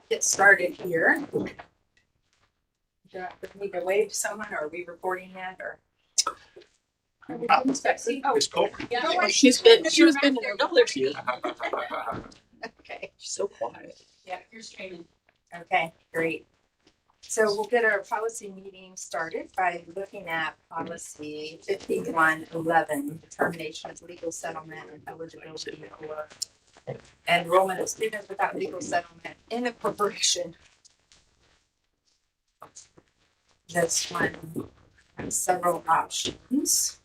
Get started here. Do I need to wave to someone, or are we recording yet? Or It's cold. yeah, she was been in there. Don't there she is. Okay. She's so quiet. Yeah, you're streaming. Okay, great. So we'll get our policy meeting started by looking at policy 5111, determination of legal settlement and eligibility for enrollment of students without legal settlement in a corporation. This one has several options.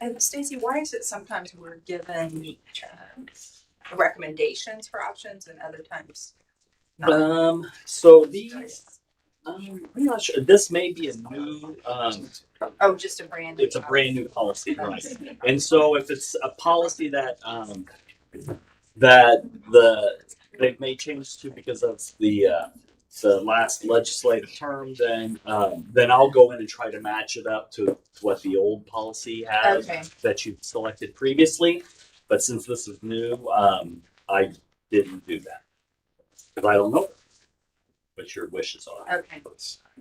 And Stacy, why is it sometimes we're given recommendations for options and other times not? So these, I'm not sure. This may be a new. Oh, just a brand new. It's a brand new policy, right? And so if it's a policy that they've made changes to because of the last legislative term, then I'll go in and try to match it up to what the old policy has that you selected previously. But since this is new, I didn't do that because I don't know what your wishes are. Okay.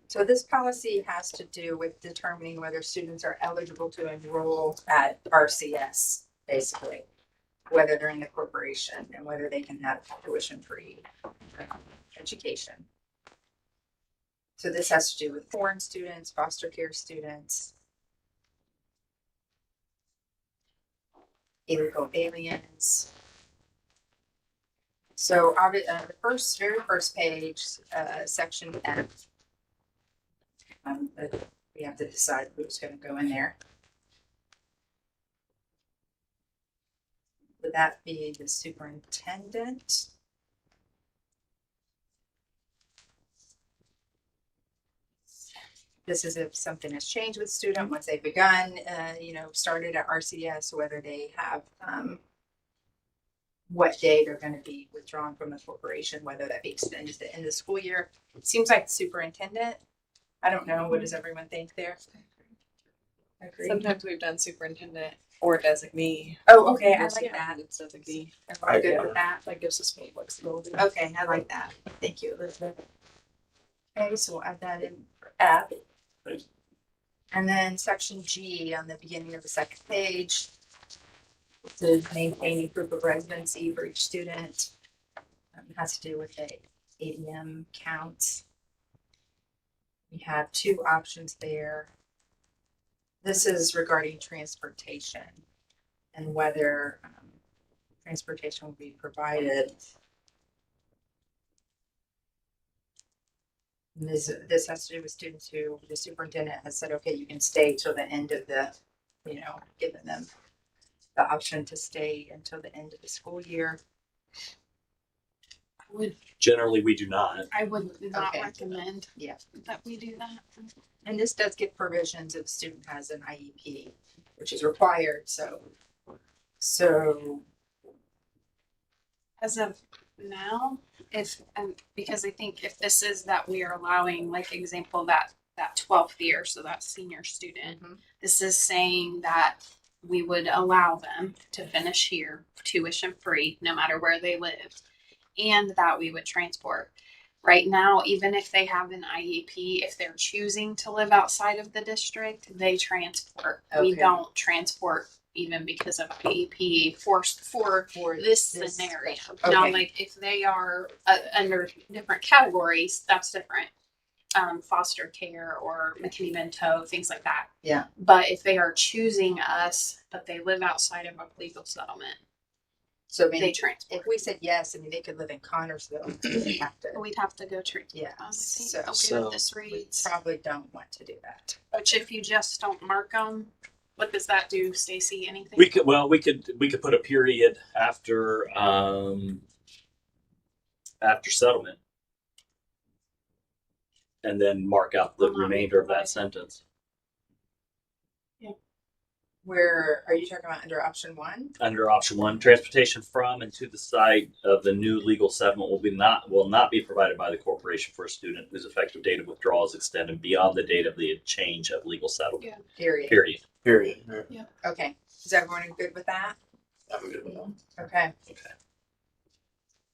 So this policy has to do with determining whether students are eligible to enroll at RCS, basically, whether they're in the corporation and whether they can have tuition-free education. So this has to do with foreign students, foster care students, illegal aliens. So the very first page, section F, we have to decide who's going to go in there. Would that be the superintendent? This is if something has changed with student once they've begun, started at RCS, whether they have what day they're gonna be withdrawn from the corporation, whether that be extended to the end of the school year. It seems like the superintendent, I don't know, what does everyone think there? Agree? Sometimes we've done superintendent or designee. Oh, okay, I like that. It's designee. Everyone good with that? That gives us more flexibility. Okay, I like that. Thank you, Elizabeth. Okay, so we'll add that in for F. Thanks. And then section G on the beginning of the second page. To maintain proof of residency for each student. Has to do with the ADM counts. We have two options there. This is regarding transportation and whether transportation will be provided. And this has to do with students who the superintendent has said, okay, you can stay till the end of the, giving them the option to stay until the end of the school year. Generally, we do not. I would not Okay. recommend Yeah. that we do that. And this does give provisions if the student has an IEP, which is required, so. As of now, because I think if this is that we are allowing, like example, that 12th year, so that senior student, this is saying that we would allow them to finish here tuition free, no matter where they live, and that we would transport. Right now, even if they have an IEP, if they're choosing to live outside of the district, they transport. We Okay. don't transport even because of IEP for this scenario. Now, Okay. like if they are under different categories, that's different. Foster care or McKinney-Vento, things like that. Yeah. But if they are choosing us, but they live outside of a legal settlement, So I mean, they transport. if we said yes, I mean, they could live in Connersville. We'd have to, We'd have to go treat. yeah, I think so- the way So- that this we reads, probably don't want to do that. which if you just don't mark them, what does that do, Stacy? Anything? We could put a period after settlement, and then mark out the Will not be remainder of that provided. sentence. Where are you talking about under option 1? Under option 1, transportation from and to the site of the new legal settlement will not be provided by the corporation for a student whose effective date of withdrawal is extended beyond the date of the change of legal settlement. Yeah. Period. Period. Okay. Is everyone good with that? I'm good with that. Okay. Okay.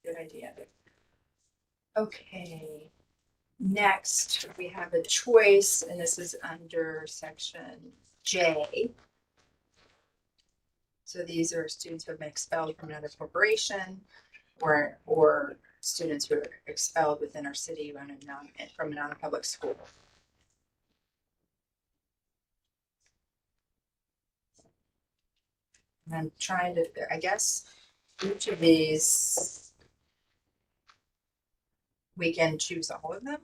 Good idea. Okay. Next, we have a choice, and this is under section J. So these are students who have been expelled from another corporation or students who are expelled within our city from a non-public school. And I'm trying to, I guess, each of these, we can choose all of them?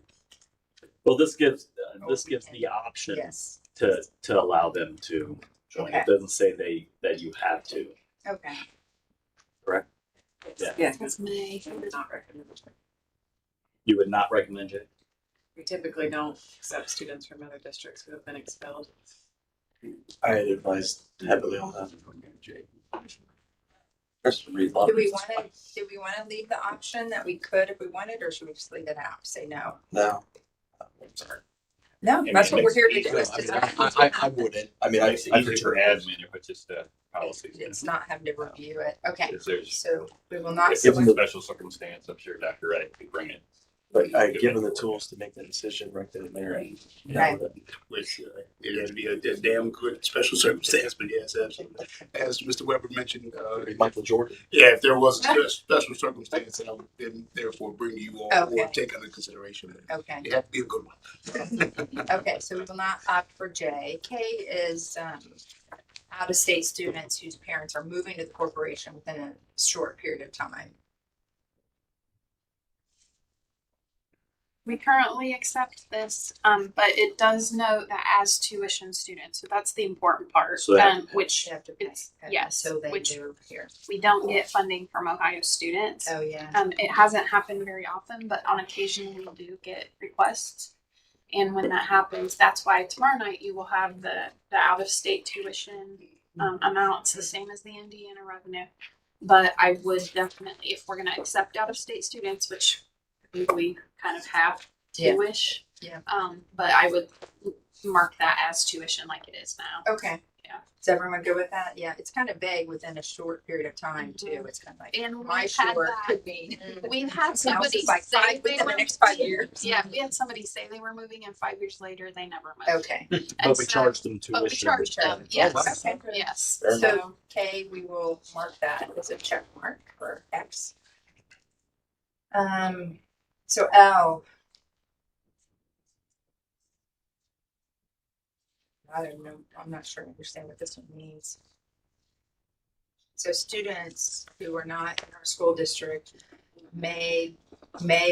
Well, this gives we can. the option Yes. to allow them to join. Okay. It doesn't say that you have to. Okay. Correct? Yeah. Yeah. That's May. Not recommended. You would not recommend it. We typically don't accept students from other districts who have been expelled. I had advised heavily on that. Just read a lot Do of we this. want to leave the option that we could if we wanted, or should we just leave it out? Say no. No. I'm sorry. No, mean, that's what we're here to it's do. No, is I mean, decide. I wouldn't. I mean, It's I easier for admin if it's just a policy. It's not having to review it. Okay, If there's, so we will not. if it's a Given the- special circumstance, I'm sure Dr. Wright could bring it. But I give them the tools to make the decision right then and there. And, you know, Right. that- Which it has to be a damn good special circumstance, but yes, absolutely. As Mr. Weber mentioned, Michael Jordan. yeah, if there was a special circumstance, then I would then therefore bring you on Okay. or take under consideration. Okay, It had to be a good one. okay, so we will not opt for J. K is out-of-state students whose parents are moving to the corporation within a short period of time. We currently accept this, but it does note that as tuition students, so that's the important part. So that- Which They have to pay. it's yes, So they which move here. we don't get funding from Ohio students. Oh, yeah. It hasn't happened very often, but on occasion we do get requests. And when that happens, that's why tomorrow night you will have the out of state tuition amount. It's the same as the Indiana revenue. But I would definitely, if we're gonna accept out of state students, which we kind of have Yeah. tuition. Yeah. But I would mark that as tuition like it is now. Okay. Yeah. Is everyone good with that? Yeah, it's kind of vague within a short period of time too. It's kind of like And my we've had short that. could mean. We've had Someone else somebody is like say five they within were the next 5 years. Yeah, we had somebody say they were moving, and 5 years later they never moved. Okay. But And we so- charged them But we tuition. charged them. Oh, Yes. okay. Yes. Fair enough. So K, we will mark that as a check mark for X. So L. I don't know. I'm not sure I understand what this one means. So students who are not in our school district may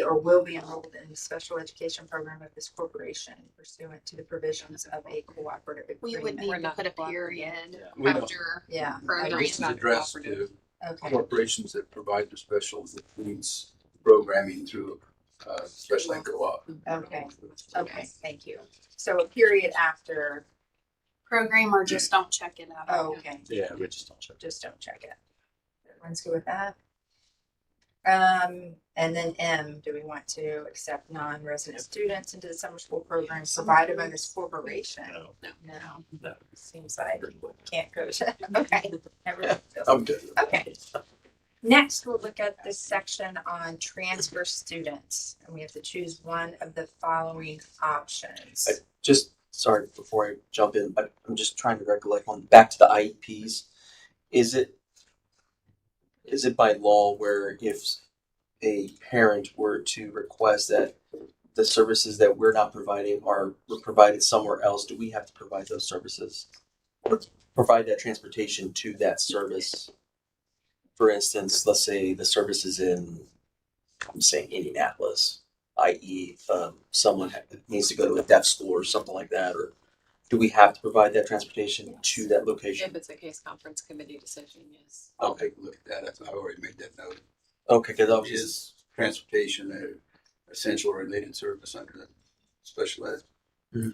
or will be enrolled in the special education program of this corporation pursuant to the provisions of a cooperative We would agreement. need to put a period We don't. after Yeah. program. This is addressed to Okay. corporations that provide the special needs programming through special ed co-op. Okay. Okay. Thank you. So a period after. Program or just don't check it out. Oh, okay. Yeah, we just don't check. Just don't check it. Everyone's good with that? And then M, do we want to accept non-resident students into the summer school program provided by this corporation? No. No, No. seems like can't go to, okay. Everyone feels- I'm good. Okay. Next, we'll look at this section on transfer students, and we have to choose one of the following options. Just, sorry, before I jump in, I'm just trying to recollect on, back to the IEPs. Is it by law where if a parent were to request that the services that we're not providing were provided somewhere else, do we have to provide those services? Or provide that transportation to that service? For instance, let's say the service is in, I'm saying Indianapolis, i.e. Someone needs to go to a deaf school or something like that, or do we have to provide that transportation to that location? If it's a case conference committee decision, yes. I'll take a look at that. I already made that note. Okay, because I was just, Is transportation an essential related service under the special ed?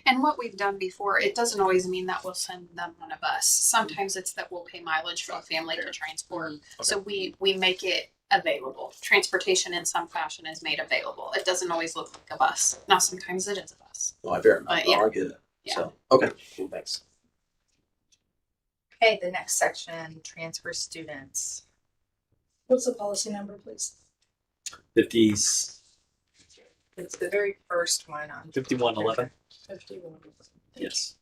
And what we've done before, it doesn't always mean that we'll send them on a bus. Sometimes it's that we'll pay mileage for the family to transport. So we make it available. Transportation in some fashion is made available. It doesn't always look like a bus. Now sometimes it is a bus. well, fair enough. But yeah. I get it. Yeah. So, okay, cool, thanks. Okay, the next section, transfer students. What's the policy number, please? 50s, It's the very first one on. 5111. 51. Yes.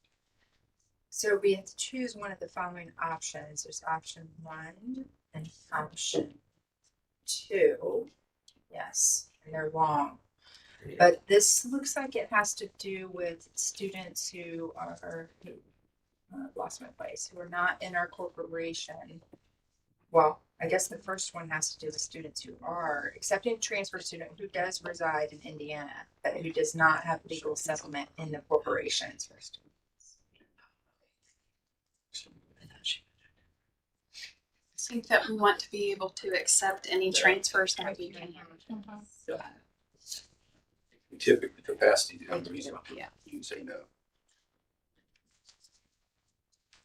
So we have to choose one of the following options. There's option 1 and option 2. Yes, and they're long. But this looks like it has to do with students who are, lost my place, who are not in our corporation. Well, I guess the first one has to do with students who are accepting a transfer student who does reside in Indiana, but who does not have legal settlement in the corporation. I think that we want to be able to accept any transfers that we can. Typically capacity numbers. Yeah. You can say no.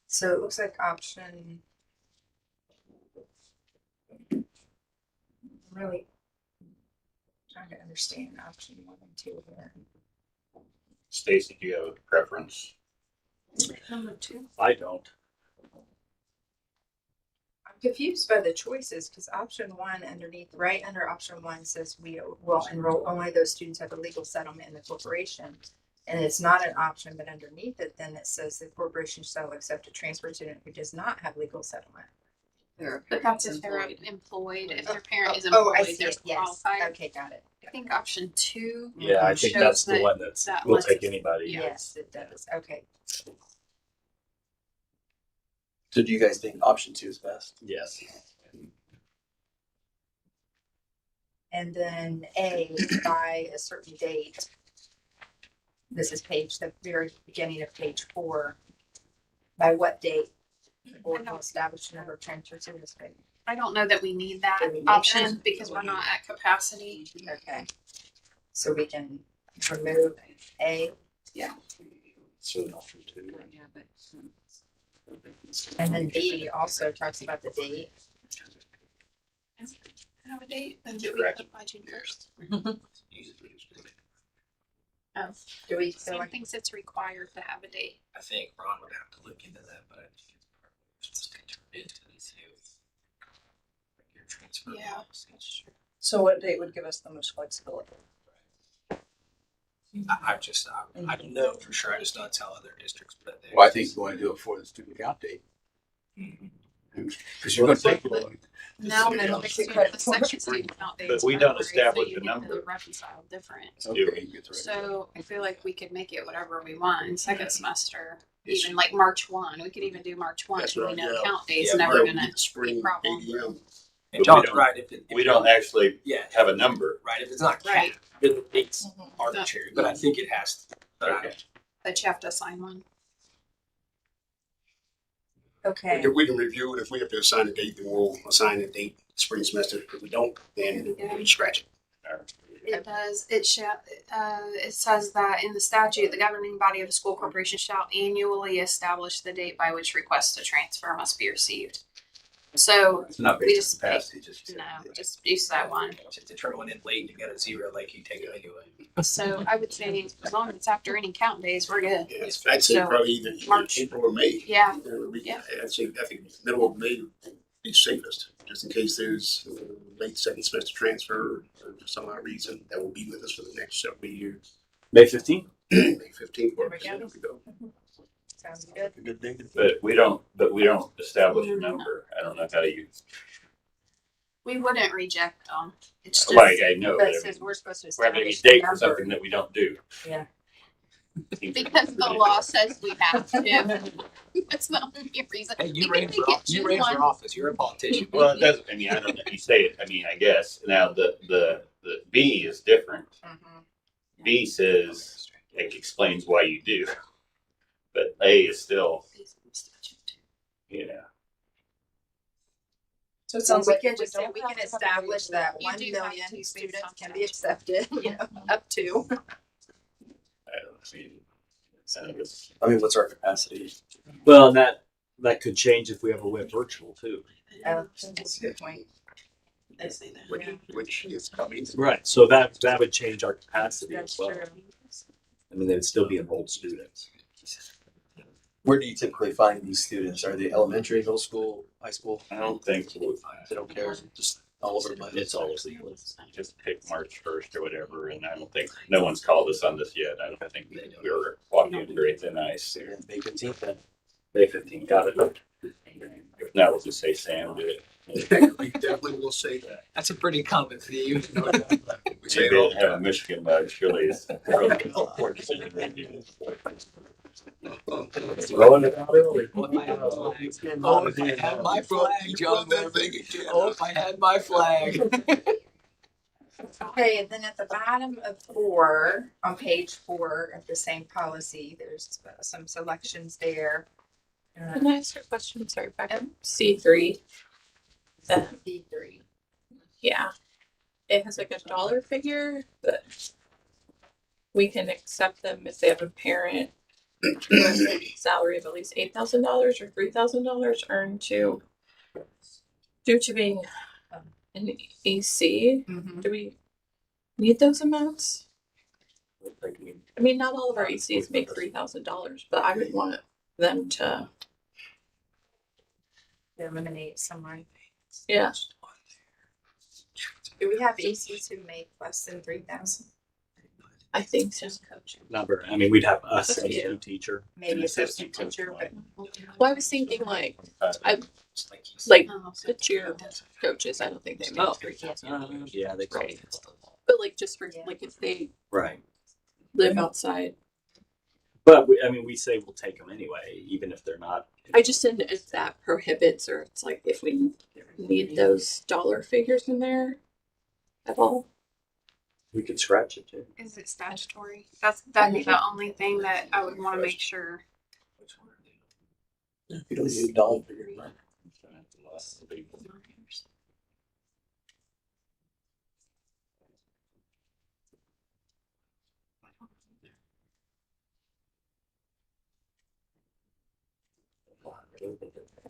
So it looks like option. Really trying to understand option 1 and 2 here. Stacy, do you have a preference? Number 2. I don't. I'm confused by the choices because option 1 underneath, right under option 1 says we will enroll only those students who have a legal settlement in the corporation. And it's not an option, but underneath it, then it says the corporation shall accept a transfer student who does not have legal settlement. But that's if they're employed. If their parent is Oh, I employed, see they're it, yes. qualified. Okay, got it. I think option 2. Yeah, I think Shows that's the that- one that's that we'll lets take us- anybody. Yes, it does. Okay. So do you guys think option 2 is best? Yes. And then A, by a certain date. This is the very beginning of page 4. By what date? The board will establish the number of transfer students. I don't know that we need that Do we need option that? because we're not at capacity. Okay. So we can remove A, So option 2. and then B also talks about the date. Have a date, then do we have to by June 1st? Do we feel Sam like thinks it's required to have a date. I think Ron would have to look into that, but I think it's part of it's determined to these youth. Your transfer Yeah. policies. So what date would give us the most flexibility? I don't know for sure. I just don't tell other districts, but Well, I think you want to do it for the student count date. Because you're going to take long. No, Yeah. no, the section student count dates. But we don't February, so establish you the get to number. Reconcile different. Okay, that's right. So I feel like we could make it whatever we want in second semester, Yes. even like March 1. We could even do March 1. That's We right, know yeah. count days Yeah, never Yeah, gonna we get spring be a problem. ADM. and But John's we don't- right. If We don't actually yeah, have a number. right. If it's not Right. capped, then it's arbitrary. But I think it has. But I Okay. don't. But you have to assign one. okay? We can review it. If we have to assign a date, then we'll assign a date spring semester. If we don't, then we scratch it. It does. It says that in the statute, the governing body of a school corporation shall annually establish the date by which requests to transfer must be received. So It's not We based just on capacity, just. no, just use that one. If they turn one in late and you got a zero, like you take it anyway. So I would say as long as it's after any count days, we're good. Yes, I'd say So, probably either March. April or May. Yeah. Yeah. I'd say I think middle of May would be safest, just in case there's late second semester transfer or for some odd reason that will be with us for the next several years. May 15th? May 15th works. There we There we go. Sounds good. Good thing. But we don't establish a number. I don't know how you, We wouldn't reject them. It's just like, I know, But but it I says mean, we're supposed to we're having a establish the date for number. something that we don't do. Yeah. because the law says we have to. That's the only reason. Hey, you We ran can for make it office. You June ran 1. for office. You're a politician. Well, it doesn't, I mean, I don't know if you say it, I mean, I guess. Now, the B is different. Mhm. B says, it explains why you do. But A is still, you know, So it So sounds we like can if just say, don't we have can to have a establish date, that You 1 do have million to based students on can be statute. accepted, you know, up to. I don't mean, it's- I mean, what's our capacity? Well, and that could change if we ever went virtual too. That's a good point. They say that. Which is coming. Right. So that would change our capacity That's as well. true. I mean, they'd still be enrolled students. Where do you typically find these students? Are they elementary, middle school, high school? I don't think They don't care. Just all over the place. it's all over the place. Just pick March 1st or whatever, and I don't think, no one's called us on this yet. I don't think we were walking in very thin ice. Yeah, May 15th then. May 15th. Got it. If not, we'll just say Sam did it. We definitely will say that. That's a pretty common theme. We say Maybe it all they the have a time. Michigan mug, surely it's really poor decision making. Throwing it out early. Oh, if I had my flag, John. That thing again. Oh, if I had my flag. Okay, and then at the bottom of 4, on page 4 of the same policy, there's some selections there. Can I ask a question? Sorry, back up C3. D3. Yeah. It has like a dollar figure that we can accept them if they have a parent who has a salary of at least $8,000 or $3,000 earned due to being an EC. Mm-hmm. Do we need those amounts? I mean, not all of our ECs make $3,000, but I would want them to, Eliminate someone. yeah. Do we have ACs who make less than 3,000? I think so. Number. I mean, we'd have a substitute teacher. Maybe a substitute teacher, but Well, I was thinking like Just like Oh, the cheer coaches. I don't think they make Oh. 3,000. Yeah, they Right. But like just for like if they Right. live outside, But we say we'll take them anyway, even if they're not. I just didn't know if that prohibits or it's like if we need those dollar figures in there at all. We could scratch it too. Is it statutory? That'd be the only thing that I would want to make sure. If you don't need a dollar figure. right?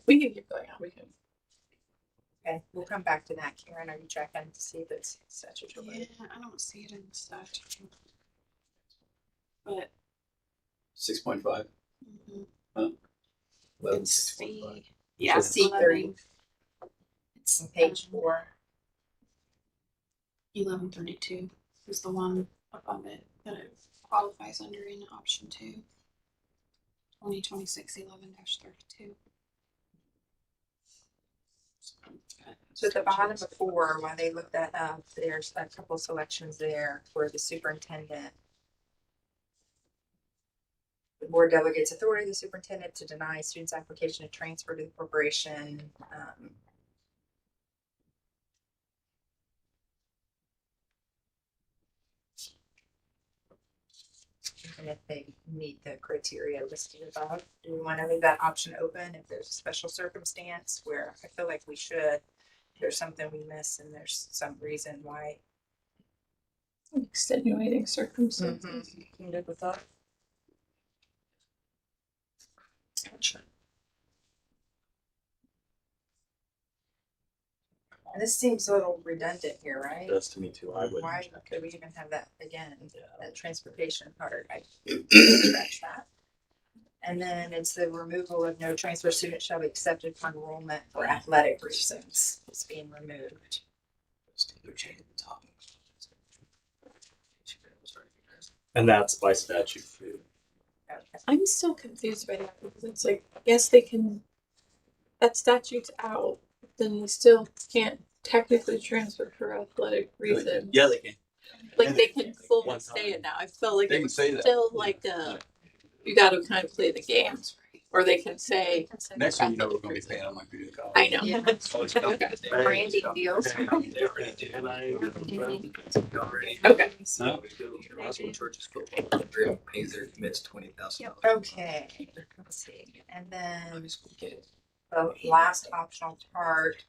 We can keep going on. We can. Okay, we'll come back to that. Karen, are you checking to see if it's statutory? Yeah, I don't see it in the statute. But 6.5. mhm. It's C. Yeah, C30. It's On page 4. 1132 is the one above it that it qualifies under in option 2. 2026-11-32. So at the bottom of 4, when they looked that up, there's a couple selections there for the superintendent. The board delegates authority to the superintendent to deny students' application to transfer to the corporation. And if they meet the criteria listed above, do we want to leave that option open if there's a special circumstance where I feel like we should? There's something we miss and there's some reason why. Extenuating circumstances. I'm good with that. And this seems a little redundant here, It right? does to me too. I wouldn't. Why check could it. we even have that again? Yeah. That transportation part, I scratch that. And then it's the removal of no transfer student shall be accepted for enrollment for athletic reasons. It's being removed. And that's by statute too. Okay. I'm still confused by that because it's like, yes, they can, that statute's out, then you still can't technically transfer for athletic reasons. Yeah, they can. Like they can fully One say time. it now. I felt like They it can was say that. still like you got to kind of play the game, or they can say Next thing you know, we're gonna be paying them like we do college. I know. Yeah. Okay. Branding deals. They already do. Already. Okay. So, Roswell Church is full. Pays their commits $20,000. Okay, let's see, and then the last optional part.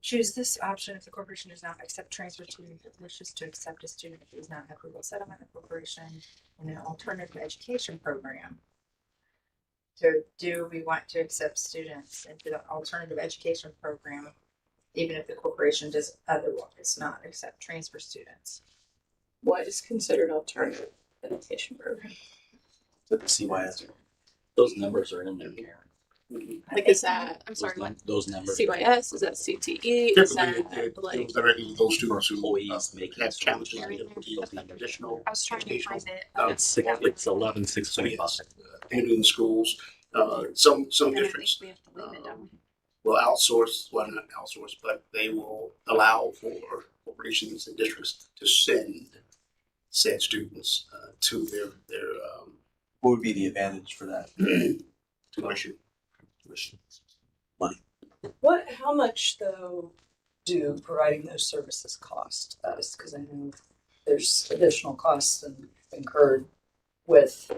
Choose this option if the corporation does not accept transfer student that wishes to accept a student who is not an equitable settlement of the corporation in an alternative education program. So do we want to accept students into the alternative education program, even if the corporation does otherwise not accept transfer students? What is considered alternative education program? With the CYS. Those numbers are in there, Karen. Like is that I'm sorry, what? Those numbers. CYS? Is that CTE? Is Typically, that it like goes directly to those students who Employees making have challenges certain with difficulties with additional I was trying to find it. It's 11,625. in schools. Some And I think districts we have to leave it, don't we? will outsource, well, not outsource, but they will allow for corporations and districts to send said students to their What would be the advantage for that? tuition. What, how much though do providing those services cost us? Because I know there's additional costs incurred with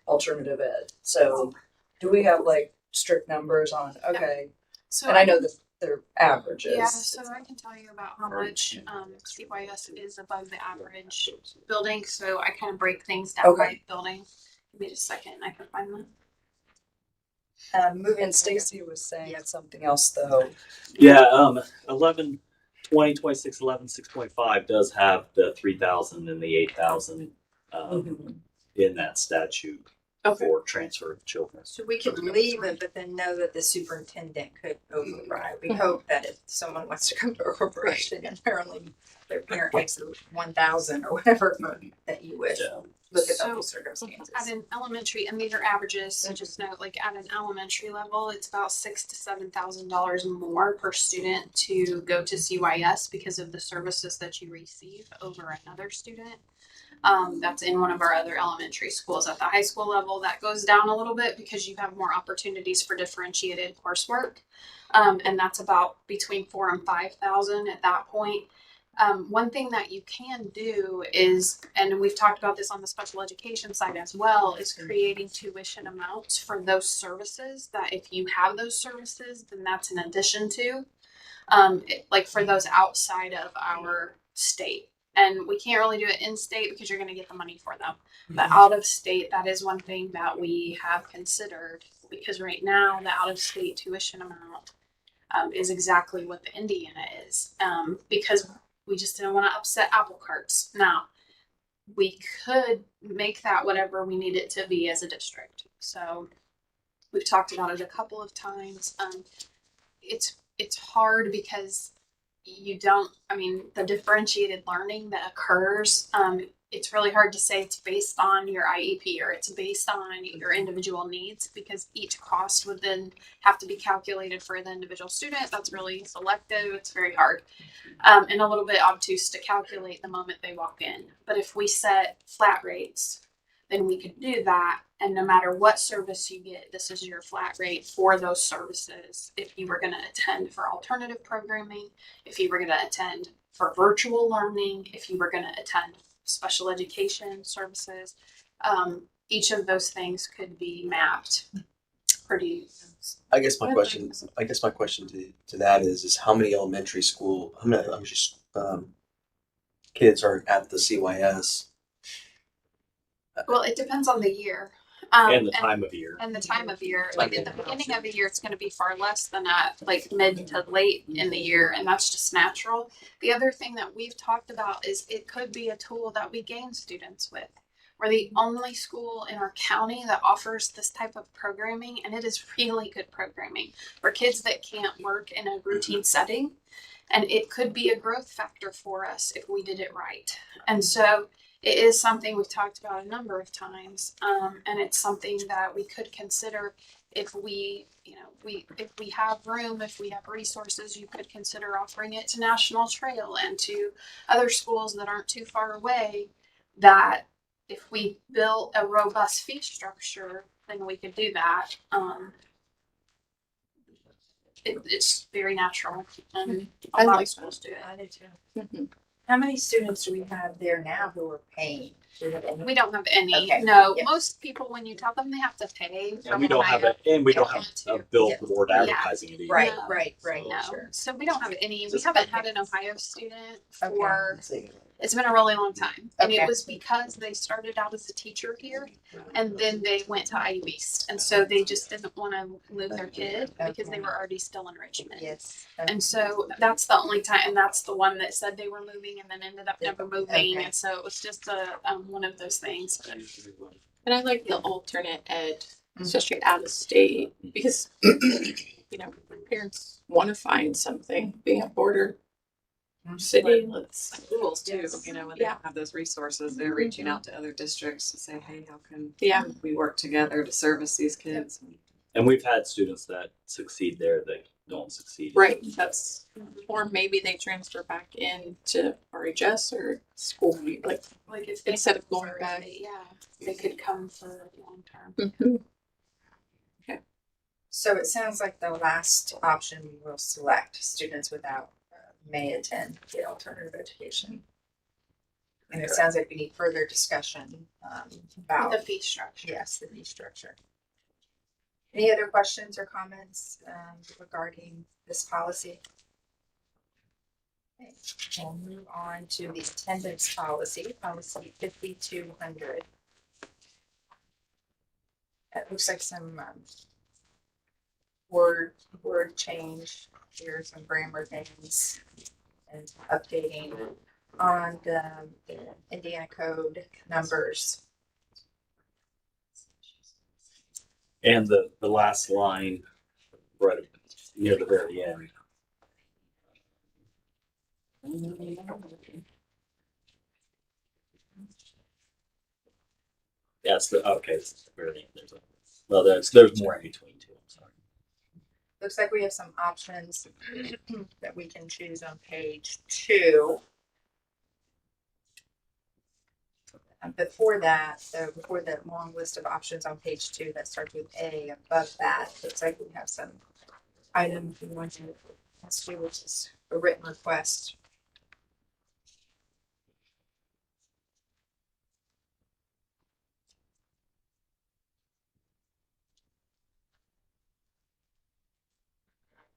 alternative ed. So do we have like strict numbers on, okay, So and I know that they're averages. Yeah, so I can tell you about how much CYS is above the average building. So I kind of break things down by Okay. building. Give me just a second, I can find them. Moving And Stacy was saying something else though. Yeah, 11, 20, 26, 11, 6.5 does have the 3,000 and the 8,000 in that statute Okay. for transfer of children. So we could leave it, but then know that the superintendent could override. We hope that if someone wants to come to a corporation and apparently their parent makes it 1,000 or whatever, that you would Yeah. look at the So, whole circumstances. At an elementary, and these are averages, so just note, like at an elementary level, it's about $6,000 to $7,000 more per student to go to CYS because of the services that you receive over another student. That's in one of our other elementary schools. At the high school level, that goes down a little bit because you have more opportunities for differentiated coursework, and that's about between 4,000 and 5,000 at that point. One thing that you can do is, and we've talked about this on the special education side as well, is creating tuition amounts for those services that if you have those services, then that's in addition to, like for those outside of our state. And we can't really do it in state because you're going to get the money for them. But out of state, that is one thing that we have considered because right now the out of state tuition amount is exactly what the Indiana is, because we just didn't want to upset apple carts. Now, we could make that whatever we need it to be as a district. So we've talked about it a couple of times. It's hard because you don't, I mean, the differentiated learning that occurs, it's really hard to say it's based on your IEP or it's based on your individual needs, because each cost would then have to be calculated for the individual student. That's really selective. It's very hard, and a little bit obtuse to calculate the moment they walk in. But if we set flat rates, then we could do that. And no matter what service you get, this is your flat rate for those services. If you were going to attend for alternative programming, if you were going to attend for virtual learning, if you were going to attend special education services, each of those things could be mapped pretty. I guess my question to that is how many kids are at the CYS? Well, it depends on the year. And the time of year. And the time of year. Like at the beginning of the year, it's going to be far less than at like mid to late in the year, and that's just natural. The other thing that we've talked about is it could be a tool that we gain students with. We're the only school in our county that offers this type of programming, and it is really good programming for kids that can't work in a routine setting. And it could be a growth factor for us if we did it right. And so it is something we've talked about a number of times, and it's something that we could consider if we have room, if we have resources. You could consider offering it to National Trail and to other schools that aren't too far away. That if we built a robust fee structure, then we could do that. It's very natural, and a lot of schools do it. I do too. Mhm. How many students do we have there now who are paying? Do we have any? We don't have any. Okay. No, Yeah. most people, when you tell them they have to pay, And we don't have a billboard Yeah. advertising it either. Right, No. right, right. No, Sure. so we don't have any. We Just- haven't okay. had an Ohio student Okay. for. It's been a really long time, and Okay. it was because they started out as a teacher here, and then they went to IU East, and so they just didn't want to lose their kid because they were already still in Richmond. Yes. And so that's the only time, and that's the one that said they were moving and then ended up never moving. Okay. And so it was just a one of those things. But And I like the alternate ed, especially out of state, because you know parents want to find something. Being a border city, let's Schools too, Yes. you know, when they Yeah. don't have those resources, they're reaching out to other districts to say, hey, how can yeah. we work together to service these kids? And we've had students that succeed there that don't succeed. Right. That's or maybe they transfer back into RHS or school like if they instead of come going for back. it, yeah, they could come for long term. Mhm. So it sounds like the last option we will select, students without may attend the alternative education. And it sounds like we need further discussion about, The fee structure. yes, the fee structure. Any other questions or comments regarding this policy? Okay, we'll move on to the attendance policy, policy 5200. It looks like some word change here, some grammar things, and updating on the Indiana code numbers. And the last line, right near the very end. Yes, it's the very end. There's more in between too. I'm sorry. Looks like we have some options that we can choose on page 2. Before that, so before the long list of options on page 2 that starts with A, above that, looks like we have some items we want to do, which is a written request.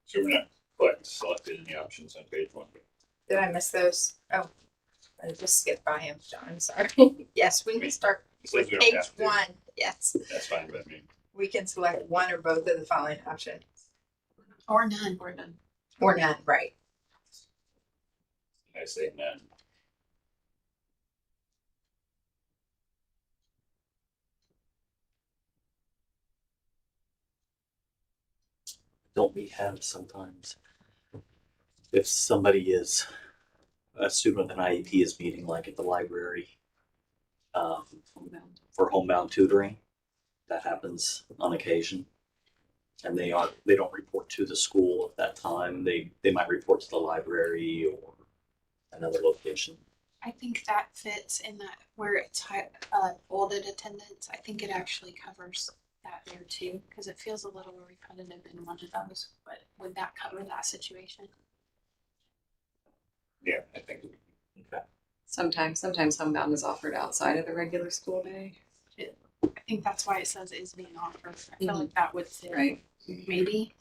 So we're not quite selected in the options on page 1. Did I miss those? Oh, I just skipped by him, John. I'm sorry. Yes, we can start So with we don't page have to. 1. Yes, That's fine by me. we can select one or both of the following options. Or none. Or none. Or none, right? I say none. Don't we have sometimes if somebody is a student with an IEP is meeting like at the library for homebound tutoring, that happens on occasion, and they don't report to the school at that time. They might report to the library or another location. I think that fits in that where it's folded attendance. I think it actually covers that there too, because it feels a little repetitive in one of those. But would that cover that situation? Yeah, I think. Okay. Sometimes homebound is offered outside of the regular school day. I think that's why it says is being offered. I feel like that would fit. Right. Maybe.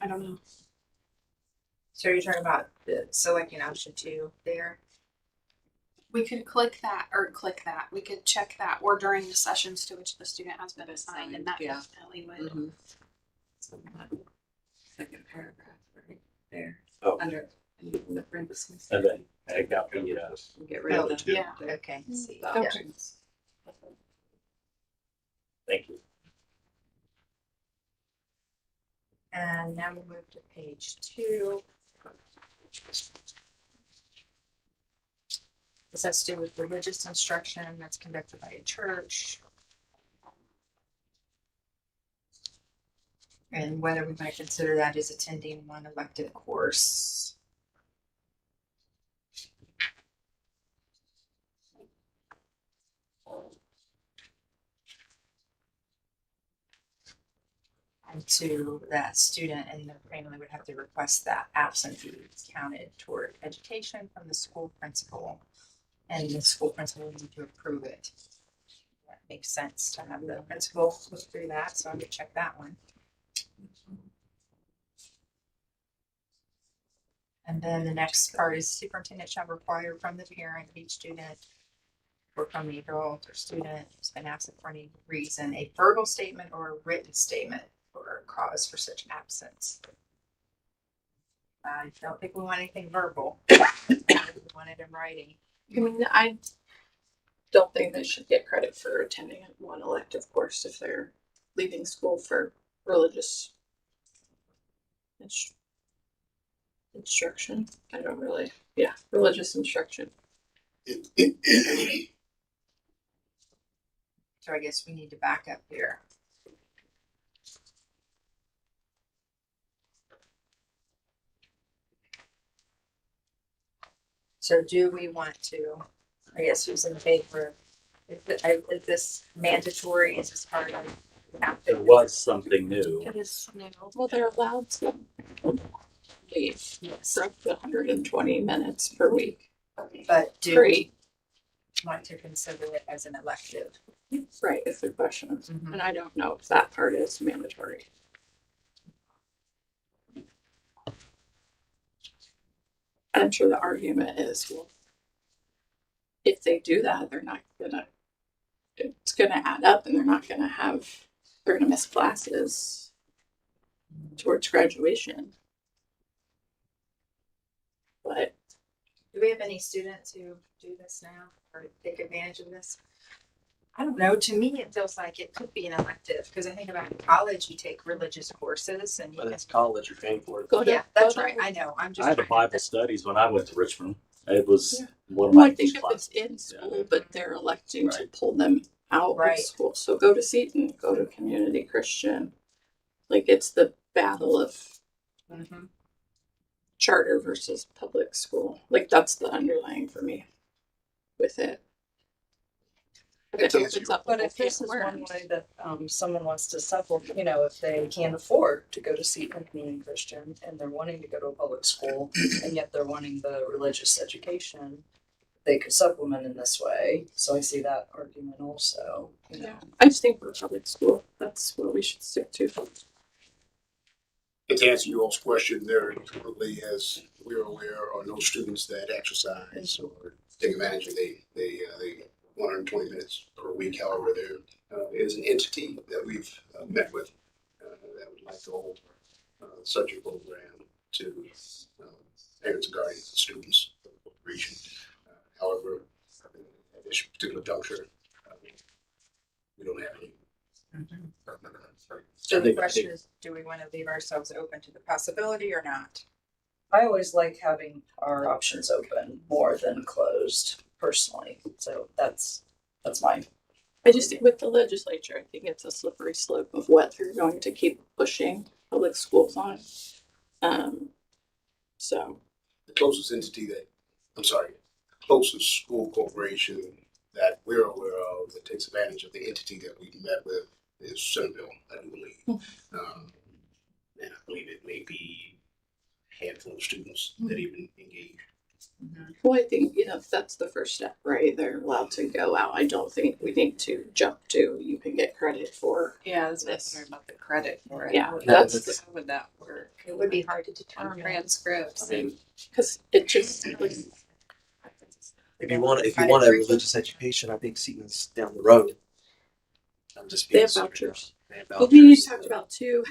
I don't know. So you're talking about the selecting option 2 there? We could click that or click that. We could check that or during the sessions to which the student has been assigned, and that Yeah. definitely would. Mm-hmm. Second paragraph right there. Oh. Under in the parentheses. And then I got the Get rid of the Yeah. Okay, see. the Yeah. options. thank you. And now we'll move to page 2. This has to do with religious instruction that's conducted by a church. And whether we might consider that as attending one elective course. And to that student and their family would have to request that absentees counted toward education from the school principal. And the school principal would need to approve it. That makes sense to have the principal look through that, so I would check that one. And then the next part is superintendent shall require from the parent of each student or from the adult or student who's been absent for any reason, a verbal statement or a written statement or a cause for such absence. I don't think we want anything verbal. We want it in writing. I mean, I don't think they should get credit for attending one elective course if they're leaving school for religious instruction. I don't really, religious instruction. So I guess we need to back up here. So do we want to, I guess who's in favor? Is this mandatory? Is this part of? It was something new. It is new. Well, they're allowed to leave for up to 120 minutes per week. But do we Free. want to consider it as an elective? Right, if they're questions. Mhm. And I don't know if that part is mandatory. I'm sure the argument is, well, if they do that, it's gonna add up and they're gonna miss classes towards graduation. But Do we have any students who do this now or take advantage of this? I don't know. To me, it feels like it could be an elective because I think about in college, you take religious courses and you But can. it's college, you're paying for it. go to, Yeah, that's go to- right. I know. I'm just. I had a trying to- Bible studies when I went to Richmond. It was Yeah. one of Well, my I think if classes. it's in school, but they're electing to Right. pull them out Right. of school. So go to Seton, go to Community Christian. Like it's the battle of Mhm. charter versus public school. Like that's the underlying for me with it. But it opens up a But whole if this can is of one worms. way that someone wants to supplement, if they can't afford to go to Seton Community Christian and they're wanting to go to a public school and yet they're wanting the religious education, they could supplement in this way. So I see that argument also. Yeah, I just think for public school, that's what we should stick to. And to answer your all's question, there currently, as we're aware, are no students that exercise or take advantage of they 120 minutes per week. However, there is an entity that we've met with that would like to hold such a program to parents and guardians and students of the corporation. However, at this particular juncture, we don't have any. So the question is, do we want to leave ourselves open to the possibility or not? I always like having our options open more than closed personally. So that's mine. I just think with the legislature, I think it's a slippery slope of what they're going to keep pushing public schools on. So The closest entity that, I'm sorry, closest school corporation that we're aware of that takes advantage of the entity that we met with is Centerville, I do believe. And I believe it may be a handful of students that even engage. well, I think, that's the first step, right? They're allowed to go out. I don't think we need to jump to you can get credit for. Yeah, that's what I was wondering about the credit for it. Yeah, How that's how would that work? It would be hard to determine. Transcripts. because it just If you want a religious education, I think Seton's down the road. I'm just they being have super- vouchers. They have But we vouchers. talked about too.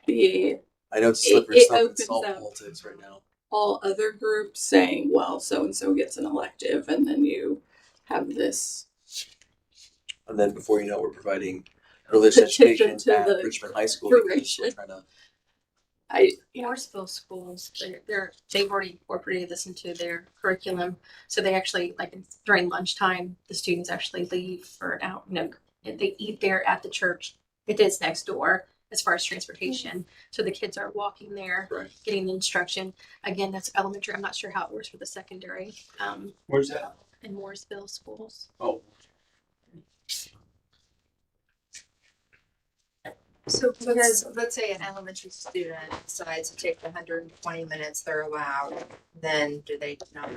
The I know it's slippery it stuff in opens all up- politics right now. all other groups saying, well, so and so gets an elective, and then you have this. And then before you know it, we're providing religious Petition education to at the Richmond High School because we're corporation. trying to. Mooresville schools, they've already incorporated this into their curriculum. So they actually, like during lunchtime, the students actually leave for an hour. They eat there at the church. It is next door as far as transportation. So the kids are walking there, Right. getting the instruction. Again, that's elementary. I'm not sure how it works for the secondary Where's that? in Mooresville schools. Oh, So because, let's say an elementary student decides to take the 120 minutes they're allowed, then do they not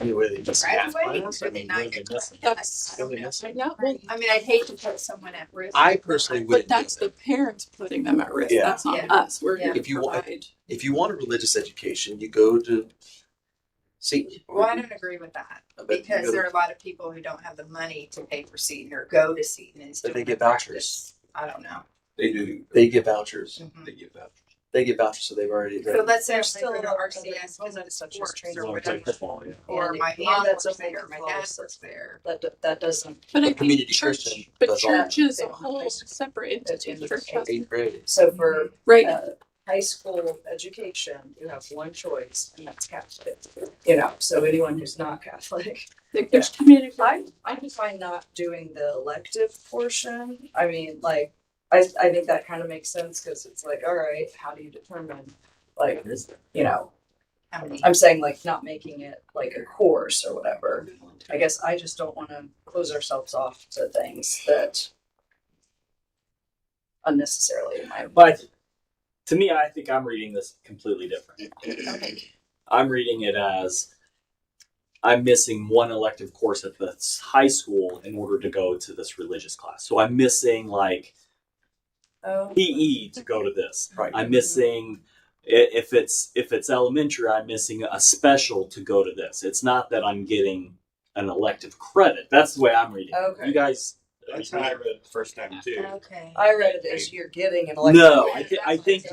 Anyway, they just graduate? Or they not get credit? That's I don't know. right now. Well, I mean, I'd hate to put someone at risk. I personally but wouldn't. that's the parents putting them at risk. Yeah. That's not Yeah. us. We're Yeah. going to If you want- provide. If you want a religious education, you go to Seton. Well, I don't agree with that I bet you because go there to- are a lot of people who don't have the money to pay for Seton or go to Seton and still they get practice. vouchers. I don't know. They do. They get vouchers. Mhm. They get vouchers. They get vouchers, so they've already. So let's say I'm There's still still a to lot of RCS because other of such as sports training or like whatever. football, yeah. Or my And mom that's works open there, for my all dad of works there. That doesn't. But I The think community church, Christian but does all church that. is a whole separate entity. Church has, 8th grade. So for right. high school education, you have one choice, and that's Catholic. So anyone who's not Catholic. There's community. I'm fine not doing the elective portion. I mean, like, I think that kind of makes sense because it's like, all right, how do you determine, like, How many? I'm saying like not making it like a course or whatever. I guess I just don't want to close ourselves off to things that unnecessarily might. but to me, I think I'm reading this completely different. I'm reading it as I'm missing one elective course at this high school in order to go to this religious class. So I'm missing like Oh, PE to go to this. Right. I'm missing if it's elementary, I'm missing a special to go to this. It's not that I'm getting an elective credit. That's the way I'm reading it. Okay. You guys That's how I read it the first time too. Okay. I read it as you're getting an elective. no, I think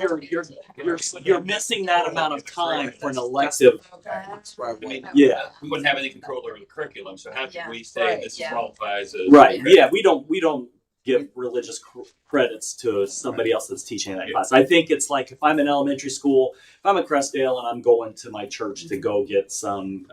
you're missing that amount of time for an elective. Okay. That's where I I mean, want. Yeah. We wouldn't have any control over the curriculum, so how Yeah. can we say Right, this yeah. qualifies as Right. Yeah. We don't give religious credits to somebody else that's teaching that class. I think it's like if I'm in elementary school, if I'm at Crestdale and I'm going to my church to go get some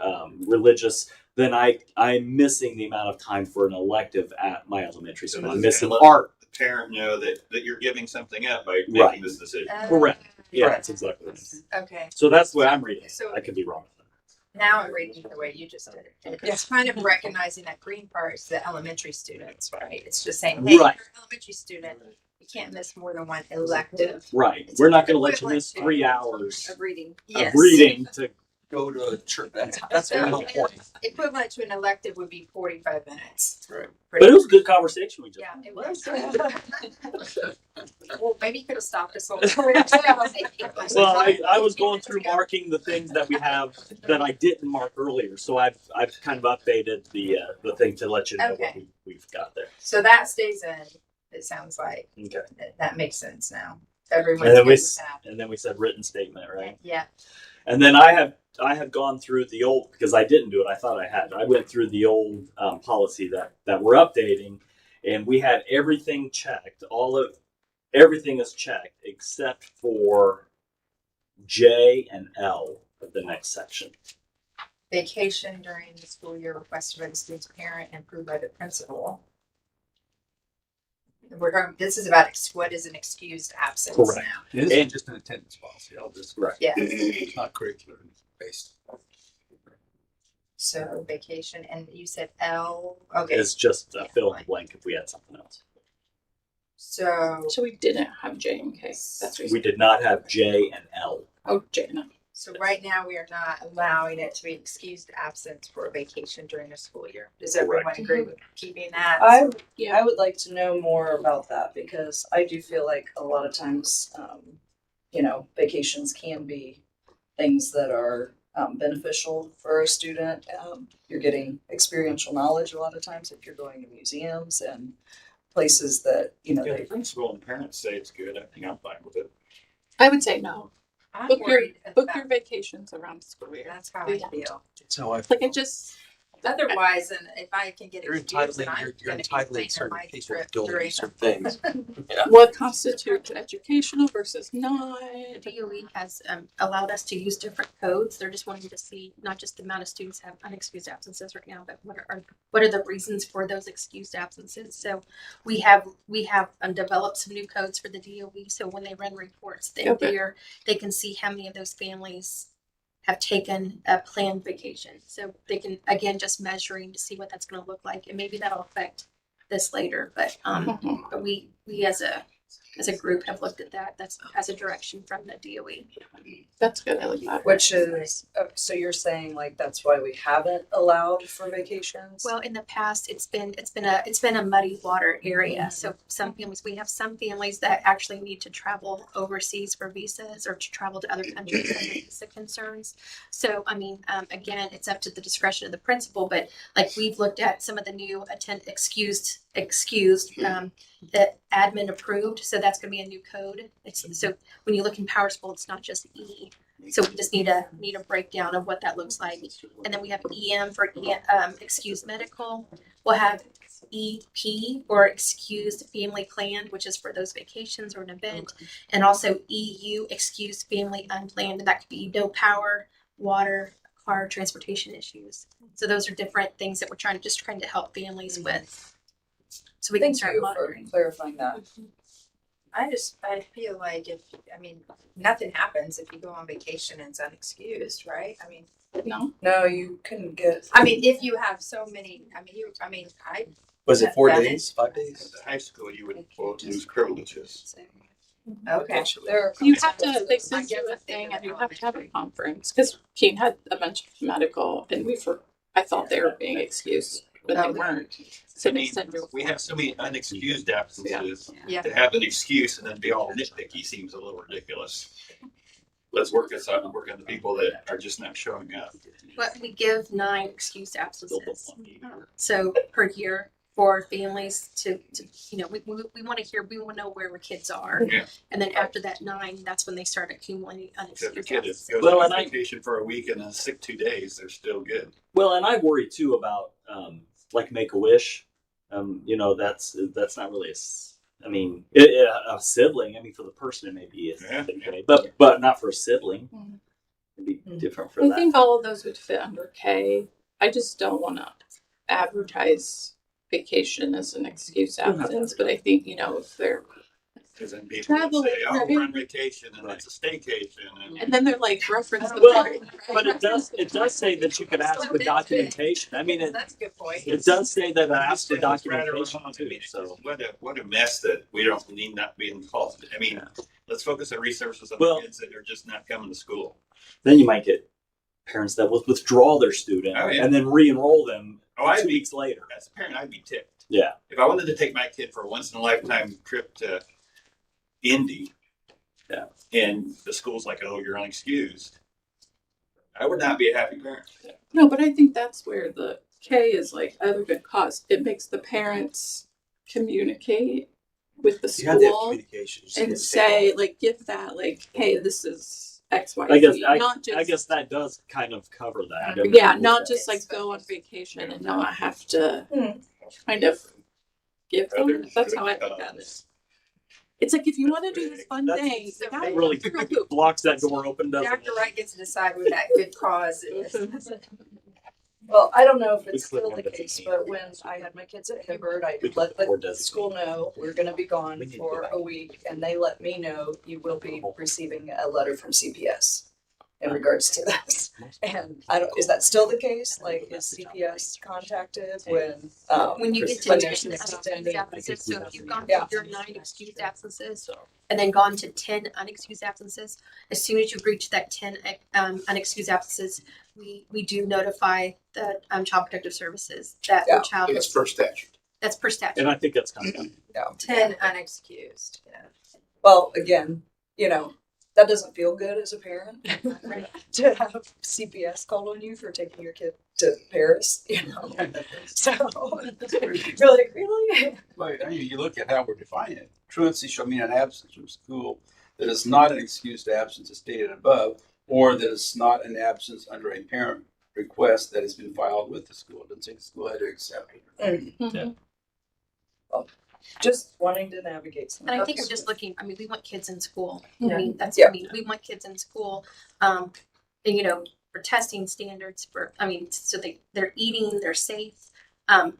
religious, then I'm missing the amount of time for an elective at my elementary school. I'm missing let art. the parent know that you're giving something up by making Right. this decision. Correct. Yeah, Right. that's exactly what it is. Okay. So that's the way I'm reading it. So- I could be wrong. Now I'm reading it the way you just did it. It's kind of recognizing that green part is the elementary students, right? It's just saying, hey, Right. you're an elementary student. You can't miss more than one elective Right. It's We're not going to let you equivalent miss to- 3 hours Of reading. Yes. of reading to. Go to a church. That's the whole point. Equivalent to an elective would be 45 minutes. Right. But it was a good conversation we just. Yeah, it was. Well, maybe you could have stopped us all. Well, I was going through marking the things that we have that I didn't mark earlier, so I've kind of updated the thing to let you know what we've got there. So that stays in, it sounds like. Okay. That makes sense now. everyone's And then good we with that. and then we said written statement, right? Yeah. And then I have gone through the old, because I didn't do it. I thought I had. I went through the old policy that we're updating, and we had everything checked. Everything is checked except for J and L of the next section. Vacation during the school year requested by the student's parent and approved by the principal. This is about what is an excused absence Correct. now. It And- isn't just an attendance policy. I'll just Right. Yeah. It's not curricular based. So vacation, and you said L. Okay. It's just Yeah, fill in the fine. blank if we had something else. So So we didn't have J and K. That's We did not have J and L. Oh, J and L. so right now we are not allowing it to be excused absence for a vacation during the school year. Does everyone Correct. agree with keeping that? Yeah. I would like to know more about that because I do feel like a lot of times, vacations can be things that are beneficial for a student. You're getting experiential knowledge a lot of times if you're going to museums and places that, Yeah, the principal and parents say it's good. I think I'm fine with it. I would say no. I'm Book worried your about, vacations around the school year. that's how I Yeah. feel. That's how I Like it just Otherwise, and if I can get You're excused, then entitling I'm you're gonna entitling complain certain of my people trip to during do certain things. what constitutes educational versus not. The DOE has allowed us to use different codes. They're just wanting to see not just the amount of students have unexcused absences right now, but what are the reasons for those excused absences. So we have developed some new codes for the DOE. So when they run reports, they can see how many of those families have taken a planned vacation. So they can, again, just measuring to see what that's going to look like, and maybe that'll affect this later. But but we as a group have looked at that. That's as a direction from the DOE. That's good. I like that. Which is, so you're saying like that's why we haven't allowed for vacations? Well, in the past, it's been a muddy water area. So we have some families that actually need to travel overseas for visas or to travel to other countries for visa concerns. So again, it's up to the discretion of the principal. But like we've looked at some of the new excused that admin approved. So that's going to be a new code. So when you look in PowerSchool, it's not just E. So we just need a breakdown of what that looks like. And then we have EM for excused medical. We'll have EP or excused family planned, which is for those vacations or an event. And also EU, excused family unplanned. And that could be no power, water, car, transportation issues. So those are different things that we're trying to help families with. So we can Thank start you for monitoring. clarifying that. I feel like nothing happens if you go on vacation and it's unexcused, right? No. No, you couldn't get. If you have so many, Was it 4 Done it. days, 5 At days? the high school, you would lose privileges. okay. There are You have to, they I send guess you a I'm thinking thing and you of have to have a conference. Because Keen had a bunch of medical and I thought they were being excused, but they Okay. weren't. So I they mean, send you. we have so many unexcused absences. Yeah. To have an excuse and then be all nitpicky seems a little ridiculous. Let's work on the people that are just not showing up. But we give 9 excused absences. So per year for families to we want to know where our kids are. Yeah. And then after that 9, that's when they start accumulating If a unexcused kid absences. goes Well, on and I- vacation for a week and then sick 2 days, they're still good. Well, and I worry too about like Make-A-Wish. That's not really a sibling. For the person it may be, Yeah. okay, but not for a sibling. Mhm. It'd be different for I that. think all of those would fit under K. I just don't want to advertise vacation as an excuse absence, but I think, if they're, Because then people will Traveling, say, "Oh, right. we're on vacation and it's a staycation." and then they're like reference the Well, part. But it does say that you could ask for documentation. That's a good point. It does say that I asked for It's right documentation around. too. It's So what a mess that we don't need not be involved. Let's focus our resources on Well- the kids that are just not coming to school. then you might get parents that will withdraw their student Oh, yeah. and then re-enroll them Oh, I'd 2 be- weeks later. As a parent, I'd be ticked. Yeah. If I wanted to take my kid for a once in a lifetime trip to Indy, Yeah. and the school's like, "Oh, you're unexcused," I would not be a happy parent. No, but I think that's where the K is like other good cause. It makes the parents communicate with the You have to have school communication. You just and can't say, like, give that, like, hey, this is X, Y, I guess Z. I, Not just, I guess that does kind of cover that. yeah, not just like go on vacation and not have to kind of give them. That's how I look at it. It's like if you want to do this fun That's- day, you gotta It really go through a hoop. blocks that door open, doesn't Dr. it? Wright gets to decide what that good cause is. Well, I don't know if We it's click still on the that case, thing. but when I had my kids at Hibbert, I We can let afford the designate. school know we're gonna be gone We need to for go back. a week, and they let me know you will be receiving a letter from CPS in regards to this. And I don't, is that still the case? Like, is CPS contacted When you get to when 10 there's an unexcused extended? absences, so if you've gone Yeah. through your 9 excused absences and then gone to 10 unexcused absences, as soon as you reach that 10 unexcused absences, we do notify the Child Protective Services that Yeah. your child It's per statute. that's per statute. And I think that's kind of 10 unexcused. Yeah. Well, again, that doesn't feel good as a parent to have CPS call on you for taking your kid to Paris, So you're like, really? But I mean, you look at how we're defining it. Truancy shall mean an absence from school that is not an excused absence as stated above, or that is not an absence under a parent request that has been filed with the school. It doesn't say the school had to accept it. Mhm. Just wanting to navigate some. And I think we're just looking, I mean, we want kids in school. Yeah. I mean, that's, Yeah. I mean, we want kids in school, and, for testing standards so they're eating, they're safe. And,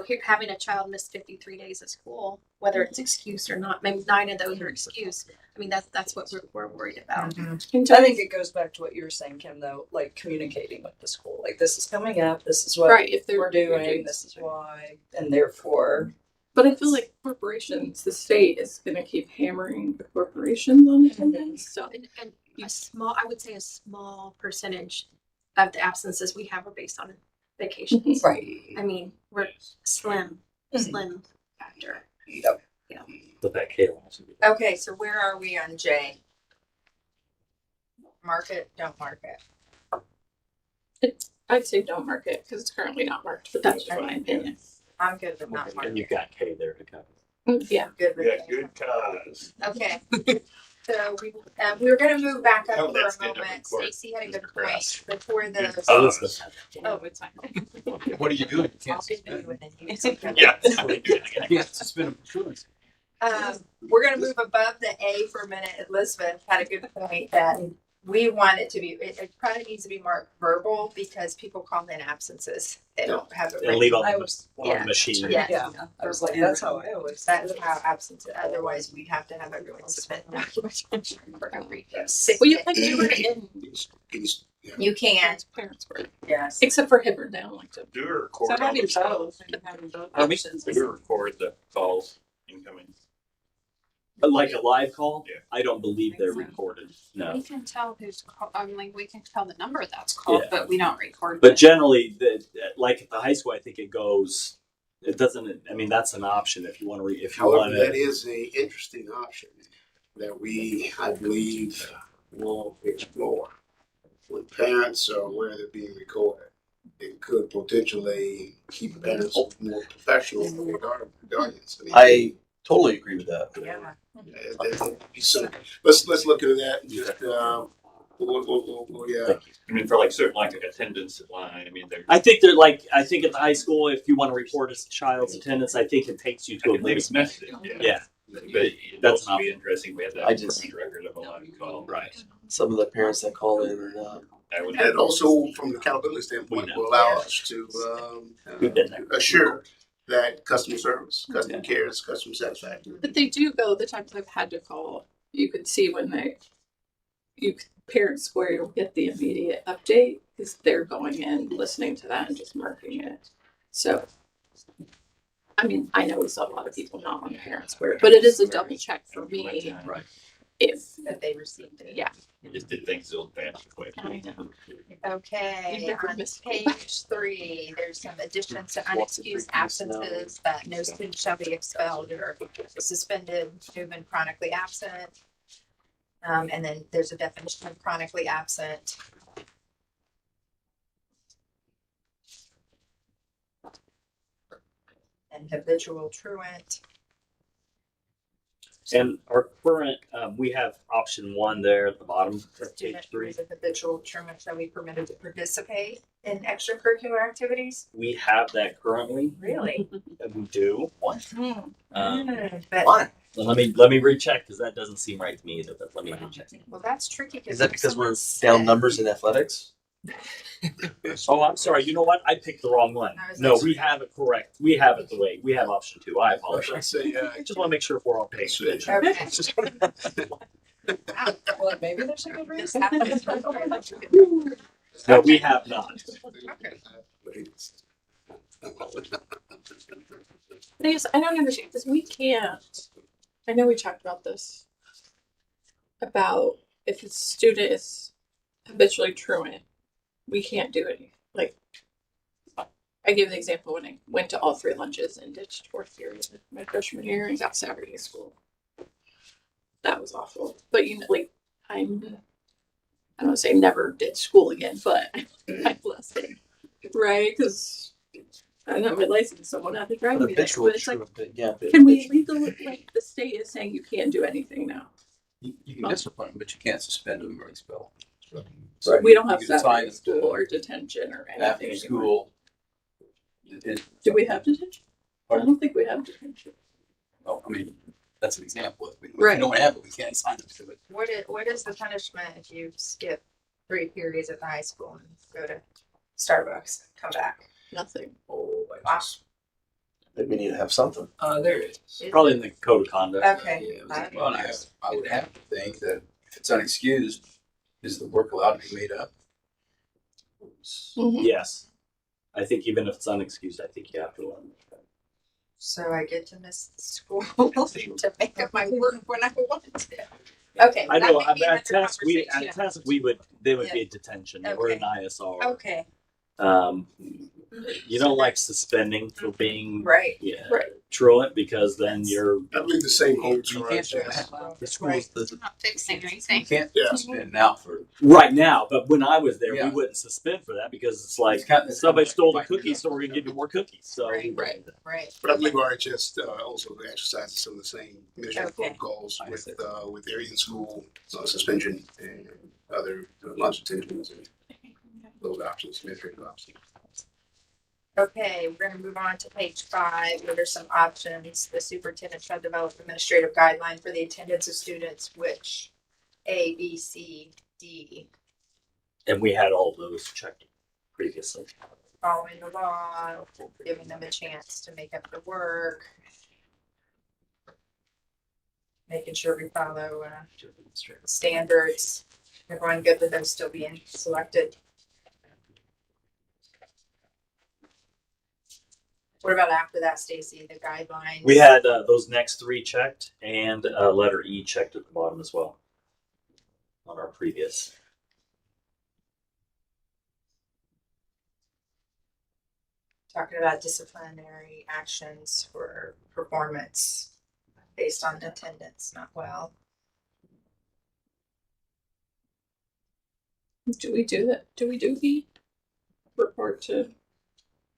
here, having a child miss 53 days of school, whether it's excused or not, maybe 9 of those are excused. I mean, that's what we're worried about. I think it goes back to what you were saying, Kim, though, like communicating with the school. Like, this is coming up, this is what Right, if they're we're doing, this is why, and therefore. But I feel like corporations, the state is going to keep hammering the corporations on attendance. So And I would say a small percentage of the absences we have are based on vacations. Right. I mean, we're slim factor. the that chaos. Okay, so where are we on J? Mark it, don't mark it. I'd say don't mark it because it's currently not marked, but that's just my opinion. I'm good with not And marking. you've got K there to cover. Yeah. Good with Yeah, it. good cause. Okay. So we were gonna move back up Oh, for that's a good. moment. Of course. Stacy had a good Grass. point before Good the. cause. Oh, it's fine. What are you doing? You I'll can't be suspend. with you. Yeah. You can't suspend a truancy. We're gonna move above the A for a minute. Elizabeth had a good point that we want it to be, it probably needs to be marked verbal because people call in absences. They don't have it They'll leave written. on I the, was- on Yeah. the machine. Yeah. Yeah, I was like, that's how I always. That is how absence, otherwise we have to have everyone submit documentation for every Yes. sick Well, you day. can do it in You can, parents' word, yes. except for Hibbert. They don't like to. Do a record. So how do you all the calls. Do a record the calls incoming. But like a live call, Yeah. I don't believe they're recorded. No. We can tell who's called. I mean, we can tell the number that's called, Yeah. but we don't record. But it. generally, like at the high school, I think it goes. It doesn't. I mean, that's an option if you want to. If you However, want that to. is a interesting option that we, I believe, will explore. When parents are aware they're being recorded, it could potentially keep parents more professional in their guardians. I totally agree with that. Yeah. That'd be some- let's look into that. And just yeah. I mean, for like certain like attendance line. I mean, they're. I think they're like. I think at the high school, if you want to report a child's attendance, I think it takes you to a Leave limit. a message. Yeah. But it'd That's also an be interesting. We had that I just- record of a live call. Right. Some of the parents that call in are not. I would And also, from the accountability standpoint, will allow us to We've been there. assure that customer service, customer care is customer satisfaction. But they do go. The times I've had to call, you could see when Parent Square will get the immediate update because they're going in, listening to that, and just marking it. So, I mean, I know we saw a lot of people not on Parent Square, but it is a double check for me. Right. If That they received it. yeah, We just did things a little faster, quick. I know. Okay, You've never on missed page 3, there's some additions to unexcused absences that no student shall be expelled or suspended, proven chronically absent. And then there's a definition of chronically absent. And habitual truant. And our current, we have option 1 there at the bottom of Student page who 3. is a habitual truant shall be permitted to participate in extracurricular activities. We have that currently, Really? and we do. What? But Why? Let me recheck because that doesn't seem right to me either. But let me recheck. well, that's tricky. Is that because we're someone down numbers in athletics? Oh, I'm sorry. You know what? I picked the wrong one. I was No, like- we have it correct. We have it the way we have option 2. I I apologize. say, I just want to make sure if we're all paying attention. Okay. Well, maybe there's a good This reason. happens. No, we have not. I don't understand because we can't. I know we talked about this about if a student is habitually truant, we can't do it. Like, I gave the example when I went to all 3 lunches and ditched 4th period my freshman year and got Saturday school. That was awful. But like I don't want to say never did school again, but I blessing, right? Because I don't have my license, someone had to drive But me there. habitual But it's like, truant, yeah. can we legally, like, the state is saying you can't do anything now. You can discipline them, but you can't suspend them or expel them. So we don't have You can assign Saturday them school to or detention or anything after anymore. school. Do we have detention? I don't think we have detention. Well, I mean, that's an example. If we Right. don't have it, we can't assign them to it. What is the punishment if you skip 3 periods at the high school and go to Starbucks, come back? Nothing. Oh, wow. Maybe we need to have something. There it is. Probably in the code of conduct. Okay. Well, I would have to think that if it's unexcused, is the work allowed to be made up? Mhm. Yes. I think even if it's unexcused, I think you have to learn. So I get to miss school to make up my work when I want to. Okay. I that know may be at another task we conversation. they would Yeah. be a detention or an ISR. Okay. You don't like suspending for being Right. Right. truant because then you're I believe the same holds You for can't us. do Yes. that. The schools, the Not fixing You anything. can't Yeah. suspend now for. right now. But when I was there, Yeah. we wouldn't suspend for that because it's like It's kind of- somebody stole the like- cookies, so we're gonna give you more cookies. So Right. Right. Right. But I believe RHS also exercises some of the same mission Okay. protocols I see. with area in school suspension and other lunch detentions and those options, administrative options. Okay, we're gonna move on to page 5, where there's some options. The superintendent shall develop administrative guideline for the attendance of students, which A, B, C, D, and we had all those checked previously. following the law, giving them a chance to make up the work, making sure we follow standards. Everyone good with them still being selected? What about after that, Stacy? The guidelines? We had those next 3 checked and letter E checked at the bottom as well on our previous. Talking about disciplinary actions for performance based on attendance, not well. Do we do that? Do we do the report to?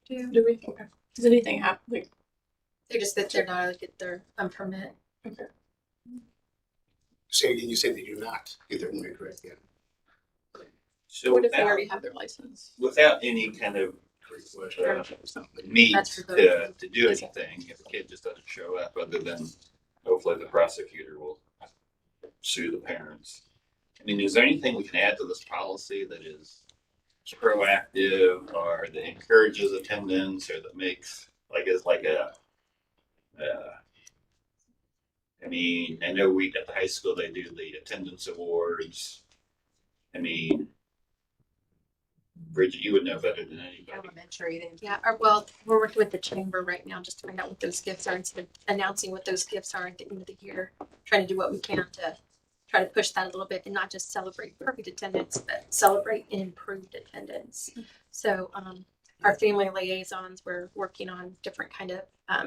Do we? Okay. Does anything happen? Like, They just that they're not get their permit. okay. Say again, you said that you're not, if they're correct, yeah. So What if they without, already have their license? without any kind of need That's for to do anything, if a kid just doesn't show up, other than hopefully the prosecutor will sue the parents. I mean, is there anything we can add to this policy that is proactive or that encourages attendance or that makes is like a I mean, I know we at the high school they do the attendance awards. I mean, Bridget, you would know better than anybody. Elementary, they Yeah, or well, we're working with the chamber right now just to find out what those gifts are instead of announcing what those gifts are at the end of the year. Trying to do what we can to try to push that a little bit and not just celebrate perfect attendance, but celebrate improved attendance. So our family liaisons, we're working on different kind of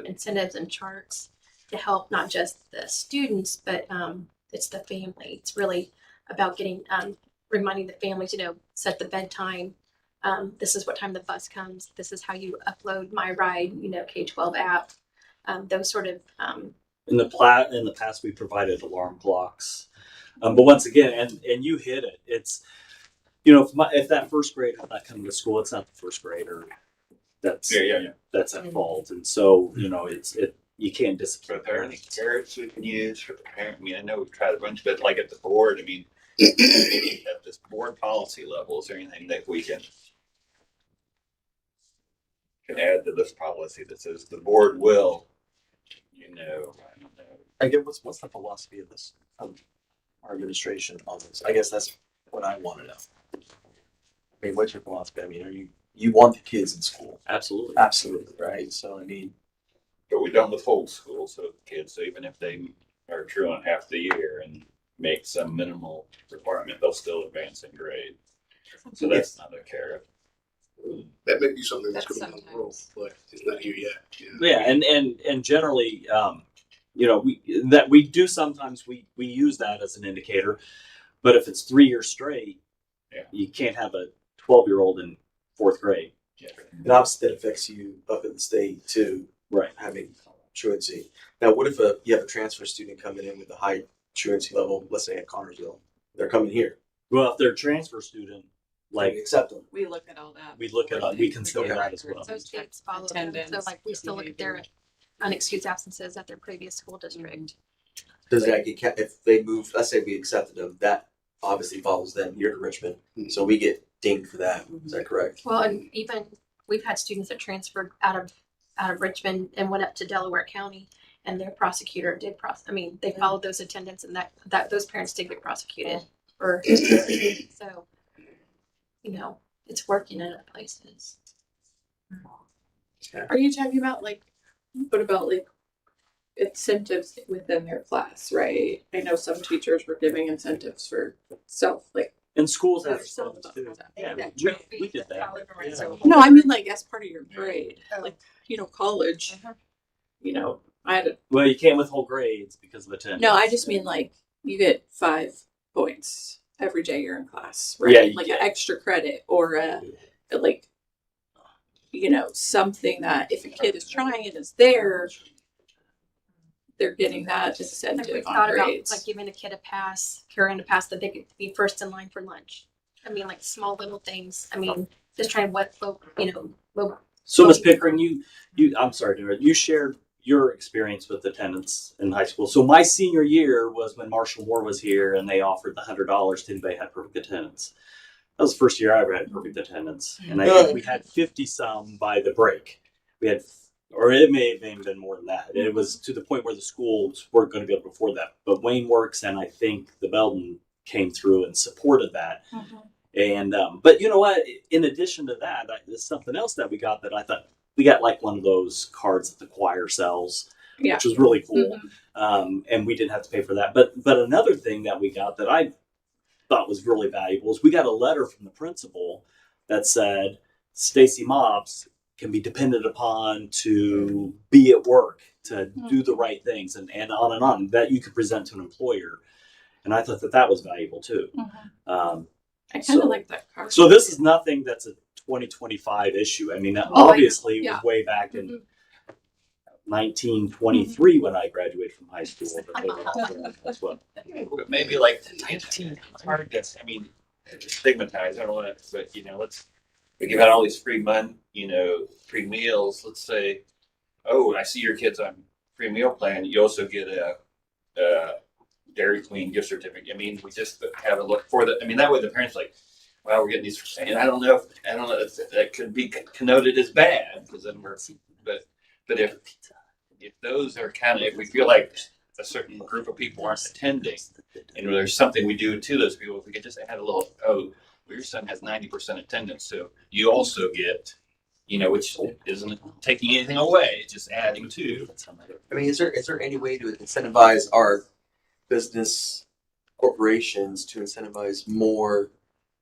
incentives and charts to help not just the students, but it's the family. It's really about getting reminding the families, set the bedtime. This is what time the bus comes. This is how you upload My Ride, K-12 app. Those sort of In the past, we provided alarm clocks, but once again, and you hit it. It's if that first grader had not come to school, it's not the first grader that's that's at fault, and so you can't For discipline the parents, parents. carrots we can use for the parent. I mean, I know we've tried a bunch, but like at the board, I mean, at this board policy level, is there anything that we can add to this policy that says the board will, I don't know. I get what's the philosophy of this, of our administration on this? I guess that's what I want to know. I mean, what's your philosophy? I mean, you want the kids in school? Absolutely. Absolutely, right? So I mean, But we don't withhold school, so kids, so even if they are true on half the year and make some minimal requirement, they'll still advance in grade. So that's not a carrot. That may be something that's That's coming on the road, sometimes. but it's not here yet. Yeah, and generally, we do sometimes we use that as an indicator, but if it's 3 years straight, you can't have a 12-year-old in fourth grade. Yeah. and obviously that affects you up in the state too, Right. having truancy. Now, what if you have a transfer student coming in with a high truancy level, let's say at Connersville, they're coming here, Well, if they're a transfer student, like like accept them. We look at all that. we look at we consider Okay. that as well. Those dates follow them, so Attendance, like we still look at their unexcused absences at their previous school district. Does that get if they move? Let's say we accepted them, that obviously follows them here to Richmond, so we get dinged for that. Is that correct? Well, and even we've had students that transferred out of Richmond and went up to Delaware County, and their prosecutor did they followed those attendants, and that those parents did get prosecuted for so it's working in other places. Are you talking about what about incentives within their class, right? I know some teachers were giving incentives for And schools have Self- incentives too. Yeah, That we did that. So- No, I mean as part of your grade. Oh. College. I had Well, you can't withhold grades because of attendance. no, I just mean you get 5 points every day you're in class, right? Yeah, you An get- extra credit or something that if a kid is trying and is there, they're getting that Like incentive we've on thought about grades. giving a kid a pass, carrying a pass that they could be first in line for lunch. I mean, small little things. I mean, just trying low. So, Ms. Pickering, I'm sorry to interrupt. You shared your experience with attendance in high school. So my senior year was when Marshall Moore was here, and they offered the $100 to anybody who had perfect attendance. That was the first year I ever had perfect attendance, and I think we had 50 some by the break. We had, or it may have even been more than that. It was to the point where the schools weren't going to be able to afford that. But Wayne Works and I think the Belden came through and supported that. And but you know what? In addition to that, there's something else that we got that I thought we got one of those cards that the choir sells, Yeah. which was really cool. And we didn't have to pay for that. But another thing that we got that I thought was really valuable is we got a letter from the principal that said Stacy Mobs can be depended upon to be at work, to do the right things, and on that you could present to an employer. And I thought that was valuable too. I kind of like that card. So this is nothing that's a 2025 issue. I mean, I know. obviously it Yeah. was way back in 1923 when I graduated from high school. That's what. But maybe 19 hard gets, stigmatized. I don't want to, but we give out all these free free meals. Let's say, oh, I see your kids on free meal plan. You also get a Dairy Queen gift certificate. We just have a look for that way the parents wow, we're getting these, and I don't know if that could be connoted as bad because then but if those are if we feel like a certain group of people aren't attending, and there's something we do to those people, if we could just add a little, your son has 90% attendance, so you also get, which isn't taking anything away, it's just adding to. Is there any way to incentivize our business corporations to incentivize more,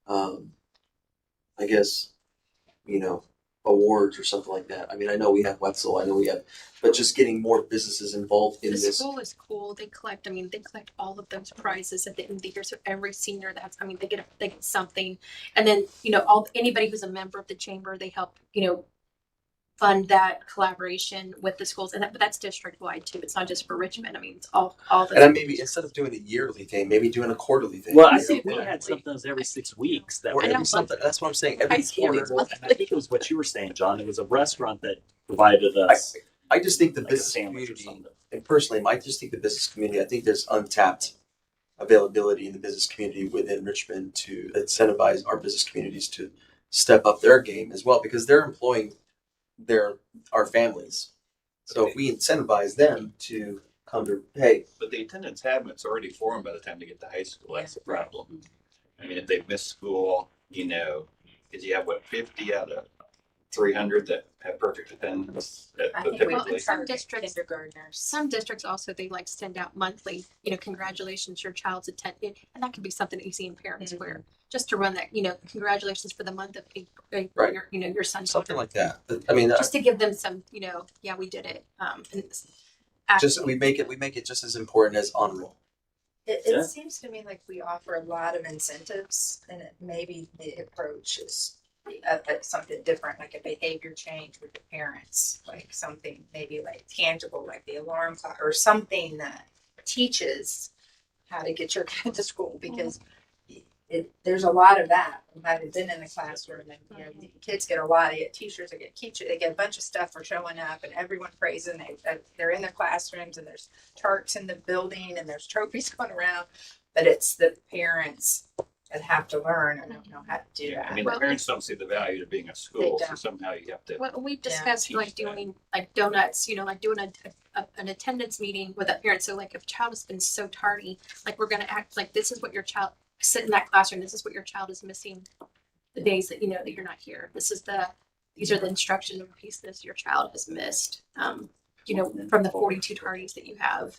I guess, awards or something like that? I know we have Wetzel, but just getting more businesses involved in The this. school is cool. They collect all of those prizes at the end of the year. So every senior they get something. And then, anybody who's a member of the chamber, they help, fund that collaboration with the schools, and but that's district wide too. It's not just for Richmond. I mean, it's all the. And then maybe instead of doing a yearly thing, maybe doing a quarterly thing. Well, I You think know, we had something that was every 6 weeks that or was every something. That's what I'm saying. Every High school quarter. is and I think it was what you were saying, John. It was a restaurant that provided us I just think the like a business sandwich or community, something. and personally, I just think the business community. I think there's untapped availability in the business community within Richmond to incentivize our business communities to step up their game as well, because they're employing our families. So if we incentivize them to come to, hey, But the attendance habit's already formed by the time they get to high school. That's the problem. I mean, if they miss school, because you have 50 out of 300 that have perfect attendance. I think we Well, Typically, and some target districts- kindergartners. Some districts also, they like send out monthly, congratulations, your child's attended, and that could be something that you see in parents where just to run that, congratulations for the month of April, Right. your son's something like that. I mean, just to give them some, yeah, we did it. And just we make it just as important as honor roll. It Yeah. seems to me like we offer a lot of incentives, and maybe the approach is something different, like a behavior change with the parents, like something maybe like tangible, like the alarm clock, or something that teaches how to get your kid to school, because there's a lot of that. I've been in the classroom, and the kids get a lot. They get teachers, they get a bunch of stuff for showing up, and everyone praising. They're in their classrooms, and there's charts in the building, and there's trophies going around. But it's the parents that have to learn. I don't know how to do that. I mean, Well, the parents don't see the value of being a school, They so don't. somehow you have to. well, we've discussed teach like that. doing like donuts, like doing an attendance meeting with a parent. So like if a child has been so tardy, like we're gonna act like this is what your child sit in that classroom. This is what your child is missing the days that that you're not here. These are the instruction pieces your child has missed. From the 42 tardies that you have.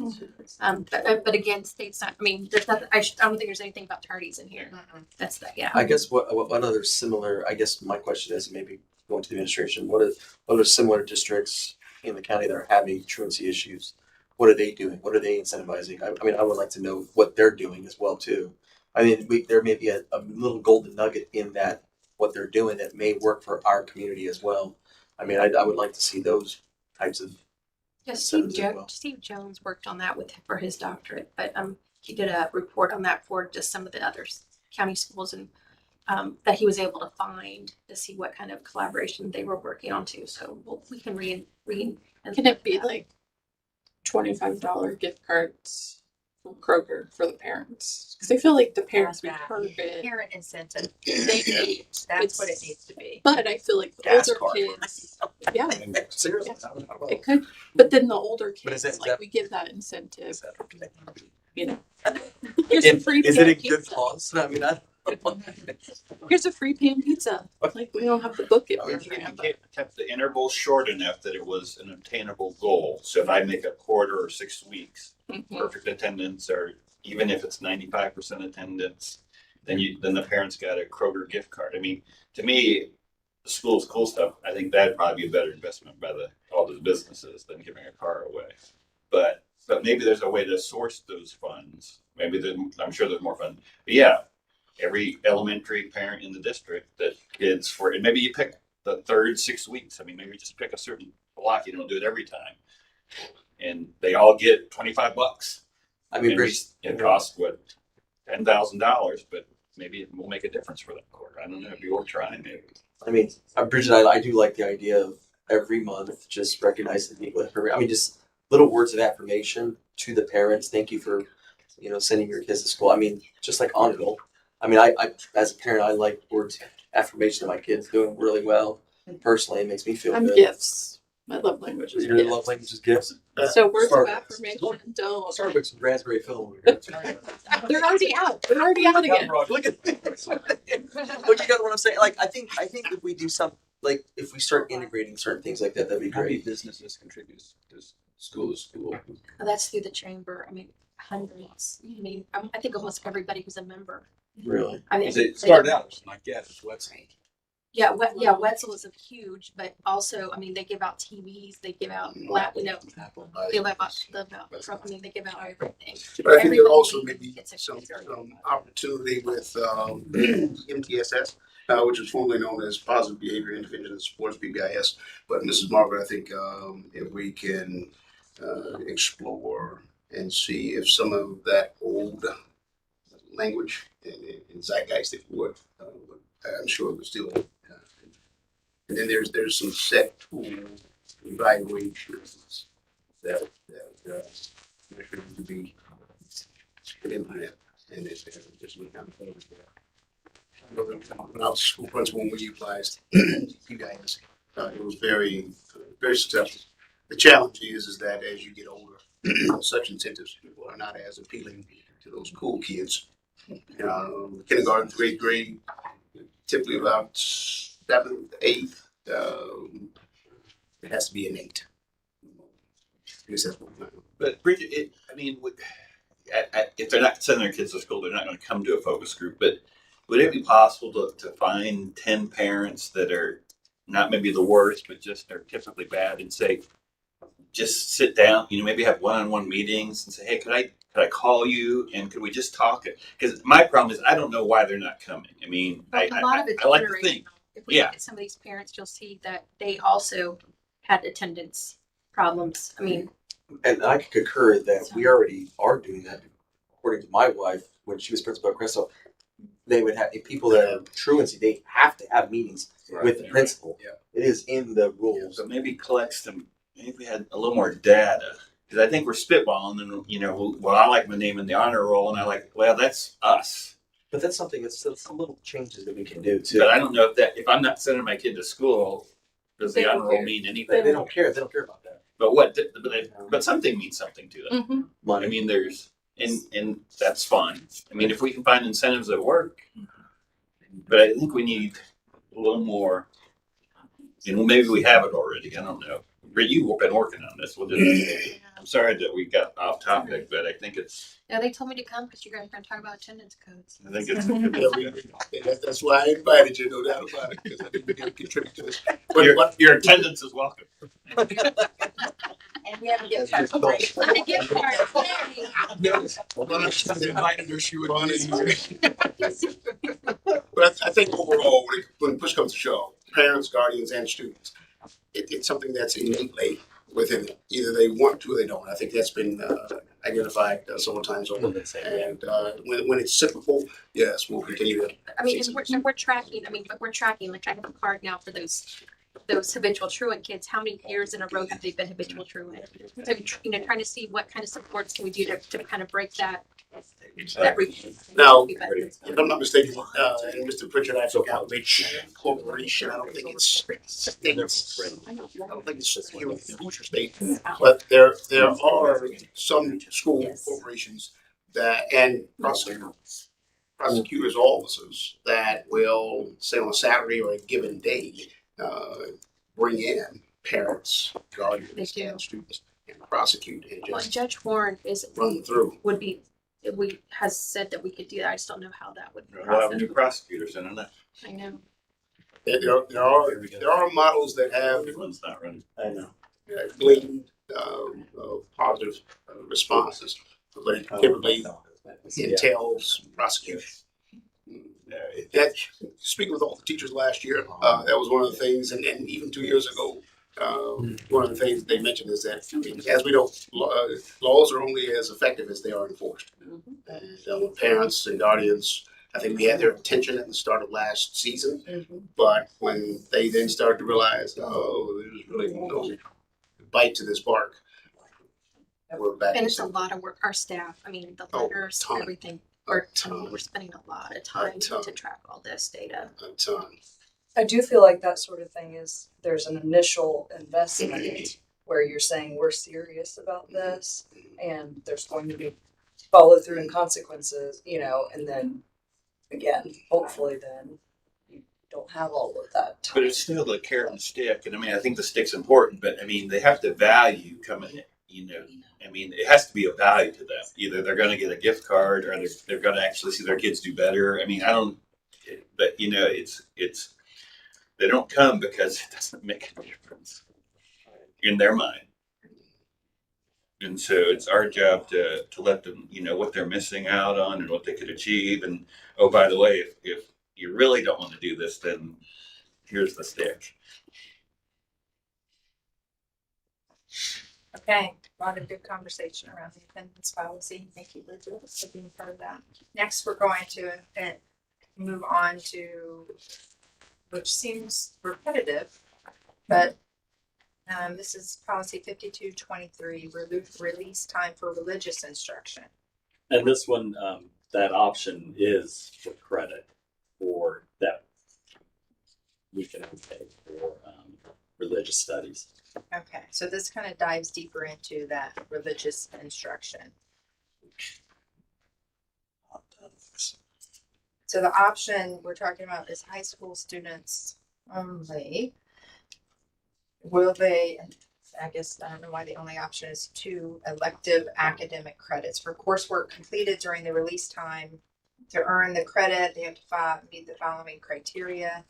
But again, state's not. I mean, there's not. I don't think there's anything about tardies in here. That's that. Yeah. I guess what other similar? I guess my question is maybe going to the administration. What are similar districts in the county that are having truancy issues? What are they doing? What are they incentivizing? I mean, I would like to know what they're doing as well too. I mean, there may be a little golden nugget in that what they're doing that may work for our community as well. I mean, I would like to see those types of. Yeah, Sounds good, well. Steve Jones worked on that for his doctorate, but he did a report on that for just some of the other county schools, and that he was able to find to see what kind of collaboration they were working on too. So we can read. Can it be like $25 gift cards from Kroger for the parents? Because I feel like the parents would target. Parent incentive. They That's what it needs to be. But I feel like the Gas older card. kids, yeah, Seriously, it could. But then the older But is kids, that- we give that incentive. is that okay? Here's a free Is pan it a good pizza. cause? I mean, Here's a free pan pizza. Like we don't have to book it. I for mean, them, you kept the interval short enough that it was an obtainable goal. So if I make a quarter or 6 weeks, but- perfect attendance, or even if it's 95% attendance, then the parents got a Kroger gift card. I mean, to me, the school's cool stuff. I think that'd probably be a better investment by all the businesses than giving a car away. But maybe there's a way to source those funds. I'm sure there's more fun. But yeah, every elementary parent in the district that kids and maybe you pick the third 6 weeks. I mean, maybe just pick a certain block. You don't do it every time, and they all get $25. I mean, And Bridge, it costs $10,000, but maybe it will make a difference for that quarter. I don't know. It'd be worth trying. Maybe. I mean, Bridget, I do like the idea of every month just recognizing people. I mean, just little words of affirmation to the parents. Thank you for, sending your kids to school. I mean, just like honor roll. I mean, I as a parent, I like words of affirmation of my kids doing really well. Personally, it makes me feel I'm good. gifts. My love language is Your gifts. love language is gifts. So words of Starbucks. affirmation don't. Starbucks with raspberry film. They're already out. They're already out again. Look at this. Look, you got what I'm saying? Like, I think if we do something, like if we start integrating certain things like that, that'd be How many great. businesses contribute to school to school? That's through the chamber. I mean, hundreds. I mean, I think almost everybody who's a member. Really. I mean, It started out as like that, it's what's. Yeah, Wetzel is a huge, but also, I mean, they give out TVs, they give out, they give out, they give out everything. But I think there Everybody also may be gets some exposure. opportunity with MTSS. which was formerly known as Positive Behavior Intervention and Supports, PBIS. But Mrs. Margaret, I think if we can explore and see if some of that old language and zeitgeist, if you would, I'm sure we're still. And then there's some set tool evaluations that need to be implemented, and it's just look down the road there. When I was a school principal, when we utilized PBIS, it was very successful. The challenge is that as you get older, such incentives are not as appealing to those cool kids. Kindergarten, 3rd grade, typically about 7th, 8th. It has to be an 8. But Bridget, if they're not sending their kids to school, they're not going to come to a focus group. But would it be possible to find 10 parents that are not maybe the worst, but just are typically bad, and say, just sit down, maybe have one-on-one meetings and say, hey, could I call you and could we just talk? Because my problem is I don't know why they're not coming. I mean, A lot of it's I like to generational. think. If we Yeah. look at some of these parents, you'll see that they also had attendance problems. I mean, And I could concur that we already are doing that. According to my wife, when she was principal at Crystal, they would have, if people that are truancy, they have to have meetings with the principal. Yeah. It is in the rules. So maybe collect some, maybe we had a little more data. Because I think we're spitballing and, I like my name in the honor roll and I like, well, that's us. But that's something that's some little changes that we can do too. But I don't know if I'm not sending my kid to school, does the They don't honor roll care. mean anything? They don't care. They don't care about that. But something means something to them. Money. I mean, and that's fine. I mean, if we can find incentives that work, but I think we need a little more, maybe we have it already. I don't know. But you've been working on this. I'm sorry that we got off topic, but I think it's. yeah, they told me to come because you guys are going to talk about attendance codes. I think it's. That's why I invited you, no doubt about it, because I think we can contribute to this. But Your attendance is welcome. And we have a gift card. And the gift card, yay. Invited her, she would want it. But I think overall, when push comes to shove, parents, guardians, and students, it's something that's innately within them. Either they want to or they don't. I think that's been identified several times over. And when it's cyclical, yes, we'll continue to. I mean, and we're tracking. But we're tracking. Like I have a card now for those habitual truant kids. How many years in a row have they been habitual truant? So, trying to see what kind of supports can we do to kind of break that. Now, if I'm not mistaken, and Mr. Pritchard, I forgot which corporation. I don't think it's states. I don't think it's here in the Hoosier State, but there are some school corporations that and prosecutors, officers that will say on a Saturday or a given day, bring in parents, guardians, and students and prosecute and Well, just Judge Warren run them through. has said that we could do that. I just don't know how that would. We'll have a new prosecutor sending that. I know. There are models that have Everyone's not running. I know. gleaned positive responses, but it typically entails prosecution. That speaking with all the teachers last year, that was one of the things, and even 2 years ago, one of the things they mentioned is that, as we know, laws are only as effective as they are enforced. And parents and guardians, I think we had their attention at the start of last season, but when they then started to realize, there's really no bite to this bark, we're back. And it's a lot of work. Our staff, the letters, everything. We're spending a lot of time to track all this data. A ton. I do feel like that sort of thing there's an initial investment where you're saying we're serious about this and there's going to be follow through and consequences, and then again, hopefully then you don't have all of that time. But it's still the carrot and stick. And I think the stick's important, but they have to value coming in, it has to be a value to them. Either they're going to get a gift card or they're going to actually see their kids do better. But it's, they don't come because it doesn't make a difference in their mind. And so it's our job to let them, what they're missing out on and what they could achieve. And, oh, by the way, if you really don't want to do this, then here's the stick. Okay, a lot of good conversation around the attendance policy. Thank you, Bridget, for being part of that. Next, we're going to move on to, which seems repetitive, but this is policy 5223, release time for religious instruction. And this one, that option is for credit for that we can pay for religious studies. Okay, so this kind of dives deeper into that religious instruction. So the option we're talking about is high school students only. Will they, I guess, I don't know why the only option is 2 elective academic credits for coursework completed during the release time. To earn the credit, they have to meet the following criteria.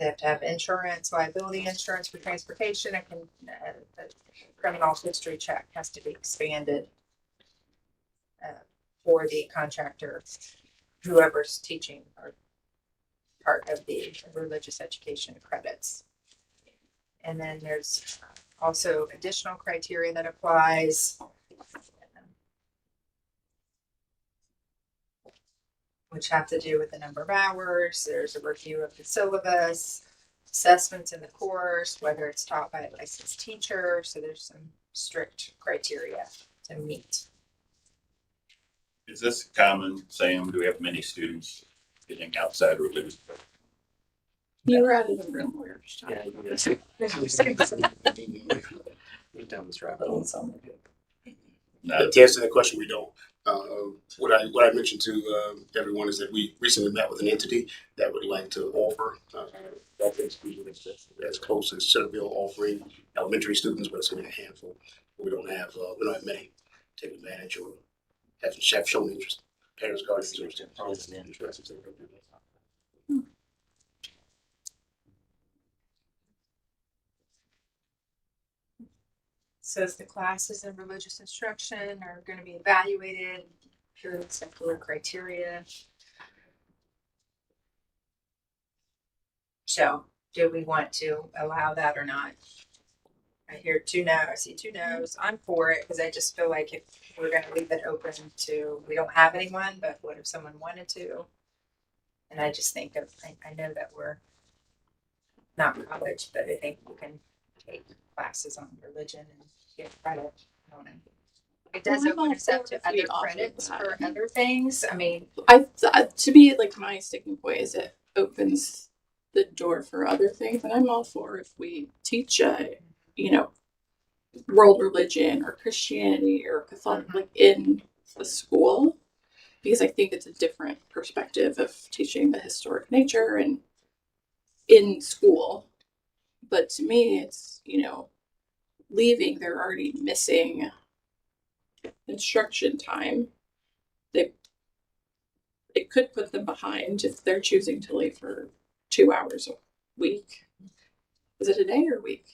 They have to have insurance, liability insurance for transportation, and a criminal history check has to be expanded for the contractor, whoever's teaching or part of the religious education credits. And then there's also additional criteria that applies, which have to do with the number of hours. There's a review of the syllabus, assessments in the course, whether it's taught by a licensed teacher. So there's some strict criteria to meet. Is this common, Sam? Do we have many students getting outside religious? You were out of the room. We were just talking. Down this rabbit hole. No. To answer that question, we don't. What I mentioned to everyone is that we recently met with an entity that would like to offer as close as Centerville offering elementary students, but it's only a handful. We don't have many take advantage or have shown interest. Parents, guardians, interest. Says the classes in religious instruction are going to be evaluated through secular criteria. So, do we want to allow that or not? I hear 2 no's. I see 2 no's. I'm for it because I just feel like if we're going to leave it open to, we don't have anyone, but what if someone wanted to? And I just think of, I know that we're not college, but I think we can take classes on religion and get credit on it. It does Well, I'm open all us up for to if we other offer credits that. for other things. I mean, To me, like, my sticking point is it opens the door for other things, and I'm all for if we teach world religion or Christianity or Catholic like in the school, because I think it's a different perspective of teaching the historic nature and in school. But to me, it's leaving, they're already missing instruction time. It could put them behind if they're choosing to leave for 2 hours a week. Is it a day or a week?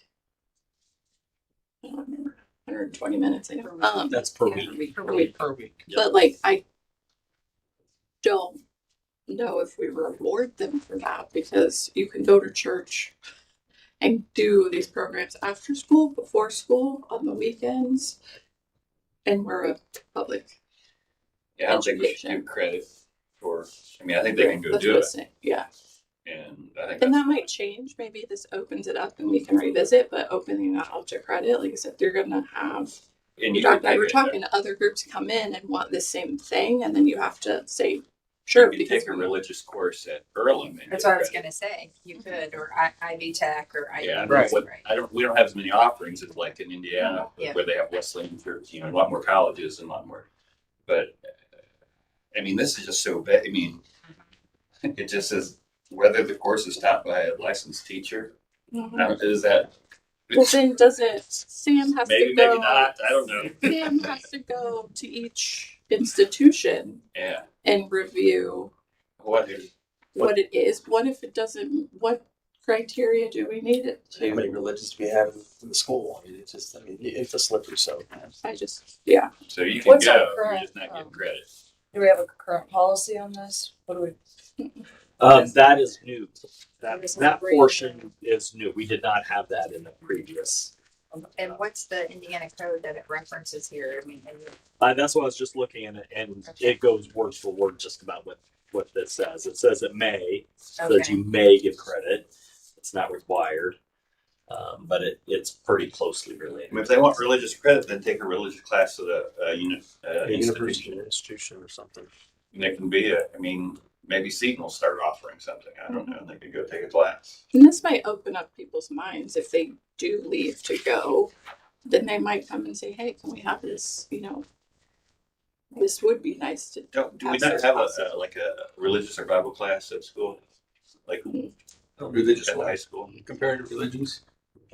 I don't remember. 120 minutes, I know. That's per Yeah, week. Per week. Per week. But like, I don't know if we reward them for that, because you can go to church and do these programs after school, before school, on the weekends, and we're a public. Yeah, I don't think we should Education. give credit for. I mean, I think they can go That's do what I'm it, saying. Yeah. and I think And that's that might change. Maybe this opens it up and we can revisit, but opening that up to credit, like I said, they're going to have, And we're talking to other groups come in and want the same thing, and then you have to say, sure, you can because take a religious course at Earlham. And that's get what I was credit. going to say. You could, or Ivy Tech, or Ivy. Yeah, Right. We don't have as many offerings as like in Indiana, Yeah. where they have Wesleyan Church, a lot more colleges and a lot more. But I mean, this is just so bad. I mean, it just says whether the course is taught by a licensed teacher. Is that? Well, then doesn't Sam has Maybe, to go? maybe not. I don't know. Sam has to go to each institution Yeah. and review What is? what it is. What if it doesn't? What criteria do we need it How many to? religions do we have in the school? I mean, it's a slippery slope. I just, yeah. So you can What's go. our You're current, just not getting credit. Do we have a current policy on this? What do we? That is new. That It's that not brand portion is new. We did not have that in the previous. And what's the Indiana code that it references here? I mean, That's what I was just looking at, and Okay. it goes word for word just about what this says. It says it may, says okay. you may give credit. It's not required, but it's pretty closely I related. mean, if they want religious credit, then take a religious class at a University institution. institution or something. And it can be I mean, maybe Seton will start offering something. I don't know. They could go take a class. And this might open up people's minds if they do leave to go, then they might come and say, "Hey, can we have this? You know, this would be nice to." Do we not Absolutely. have a religious or Bible class at school? Like Religious at the high life, school? comparative religions.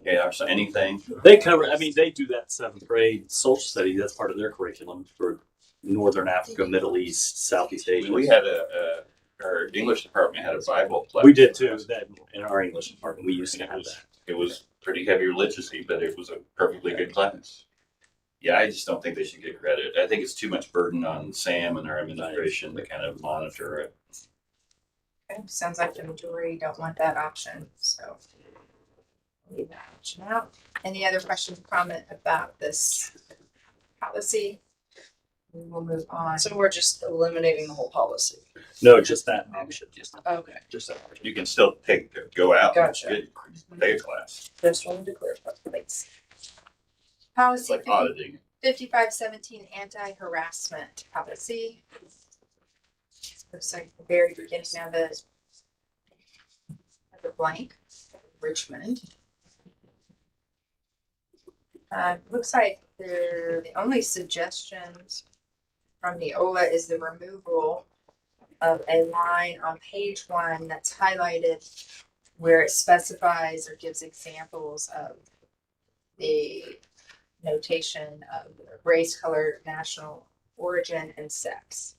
Yeah, or so anything. They cover. I mean, they do that seventh grade social study. That's part of their curriculum for Northern Africa, Middle East, Southeast Asia. We had our English department had a Bible class. We did too. That in our English department, we used to have that. It was pretty heavy religiously, but it was a perfectly good class. Yeah, I just don't think they should get credit. I think it's too much burden on Sam and our administration to kind of monitor it. Okay, sounds like the majority don't want that option, so. Leave that option out. Any other questions or comment about this policy? We will move on. So we're just eliminating the whole policy. No, just that option. Okay. Just that option. You can still go out Gotcha. and take a class. Just wanted to clarify. Thanks. It's Policy like auditing. 5517 anti-harassment policy. Looks like the very beginning of the blank, Richmond. Looks like the only suggestions from the OLA is the removal of a line on page 1 that's highlighted where it specifies or gives examples of the notation of race, color, national origin, and sex.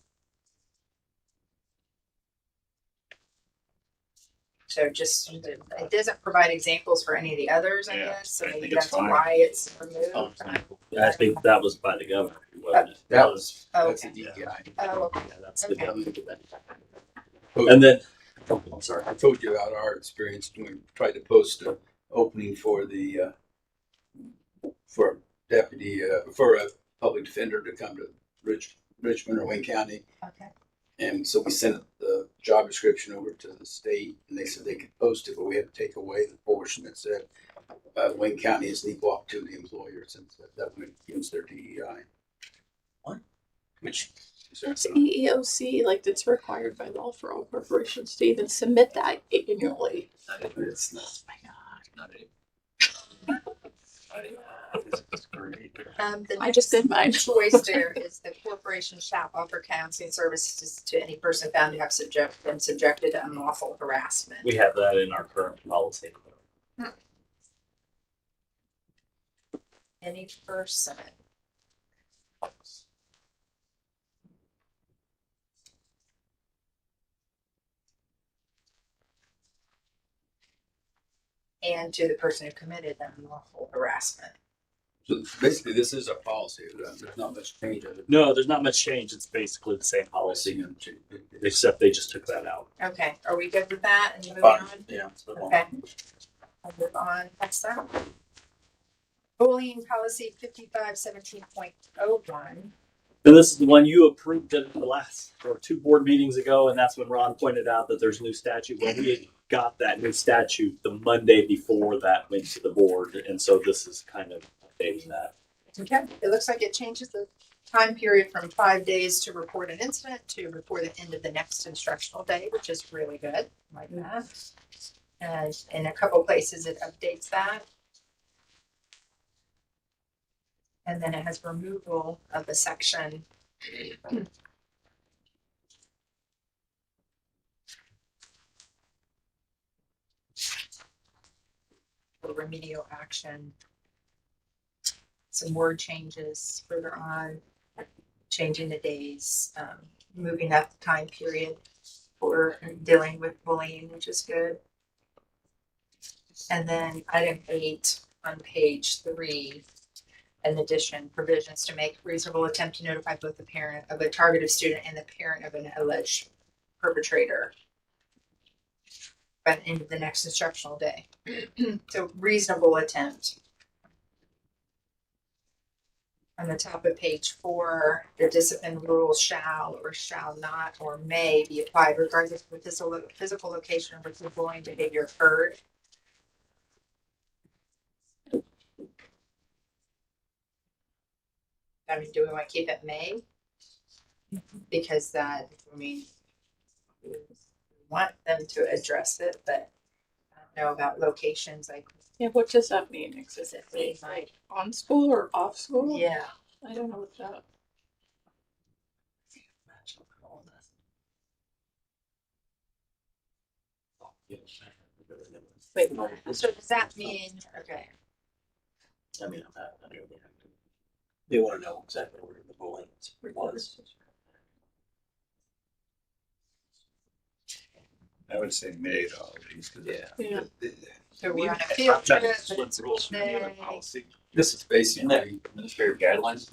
So just, it doesn't provide examples for any of the others, I Yeah, guess, so I maybe think it's that's fine. why it's removed. I think that was by the governor, wasn't it? That's Okay. a DEI. Oh, okay. Yeah, that's the Okay. governor. And then, oh, I'm sorry. I told you about our experience when we tried to post an opening for the for deputy for a public defender to come to Richmond or Wayne County, Okay. and so we sent the job description over to the state, and they said they could post it, but we had to take away the portion that said Wayne County is an equal opportunity employer, since that went against their DEI. What? Which It's EEOC, like that's required by law for all corporations to even submit that annually. it's not. That's great. The I just did mine. choice there is the corporation shall offer counseling services to any person found to have been subjected to unlawful harassment. We have that in our current policy. Any person. And to the person who committed the unlawful harassment. So basically, this is a policy. There's not much change of it. No, there's not much change. It's basically the same policy, except they just took that out. Okay, are we good with that and moving Fine. on? Yeah. So Okay. I'll move on past that. Bullying policy 5517.01. And this is the one you approved at the last or 2 board meetings ago, and that's when Ron pointed out that there's new statute. Well, we had got that new statute the Monday before that went to the board, and so this is kind of updating that. Okay, it looks like it changes the time period from 5 days to report an incident to before the end of the next instructional day, which is really good, like that. And in a couple places it updates that. And then it has removal of the section. For remedial action. Some word changes further on, changing the days, moving up the time period for dealing with bullying, which is good. And then item 8 on page 3 In addition, provisions to make reasonable attempt to notify both the parent of a targeted student and the parent of an alleged perpetrator by the end of the next instructional day. So reasonable attempt. On the top of page 4, the discipline rules shall or shall not or may be applied regardless of the physical location in which the bullying behavior occurred. I mean, do we want to keep it may? Because that, I mean, we want them to address it, but I don't know about locations like, Yeah, what does that mean? Does it mean like on school or off school? yeah. I don't know what that. Wait, what? So does that mean, okay, I mean, they want to know exactly where the bullying was. I would say May to all of these, 'cause Yeah. so we're on a field trip, but Split it's the rules from the other day. policy. This is basically Administrative guidelines.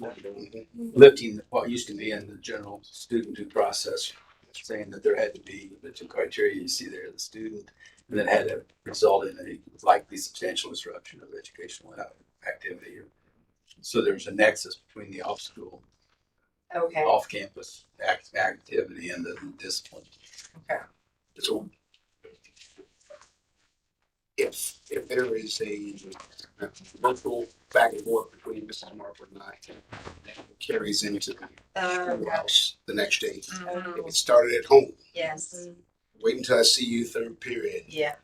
lifting what used to be in the general student due process, saying that there had to be the two criteria you see there, the student, and that had to result in a likely substantial disruption of educational activity. So there's a nexus between the off-school, Okay, off-campus activity and the discipline. okay. So if there is a local back and forth between Mrs. Marple and I, that carries into the house the next day. If it started at home, Yes, wait until I see you third period. yeah,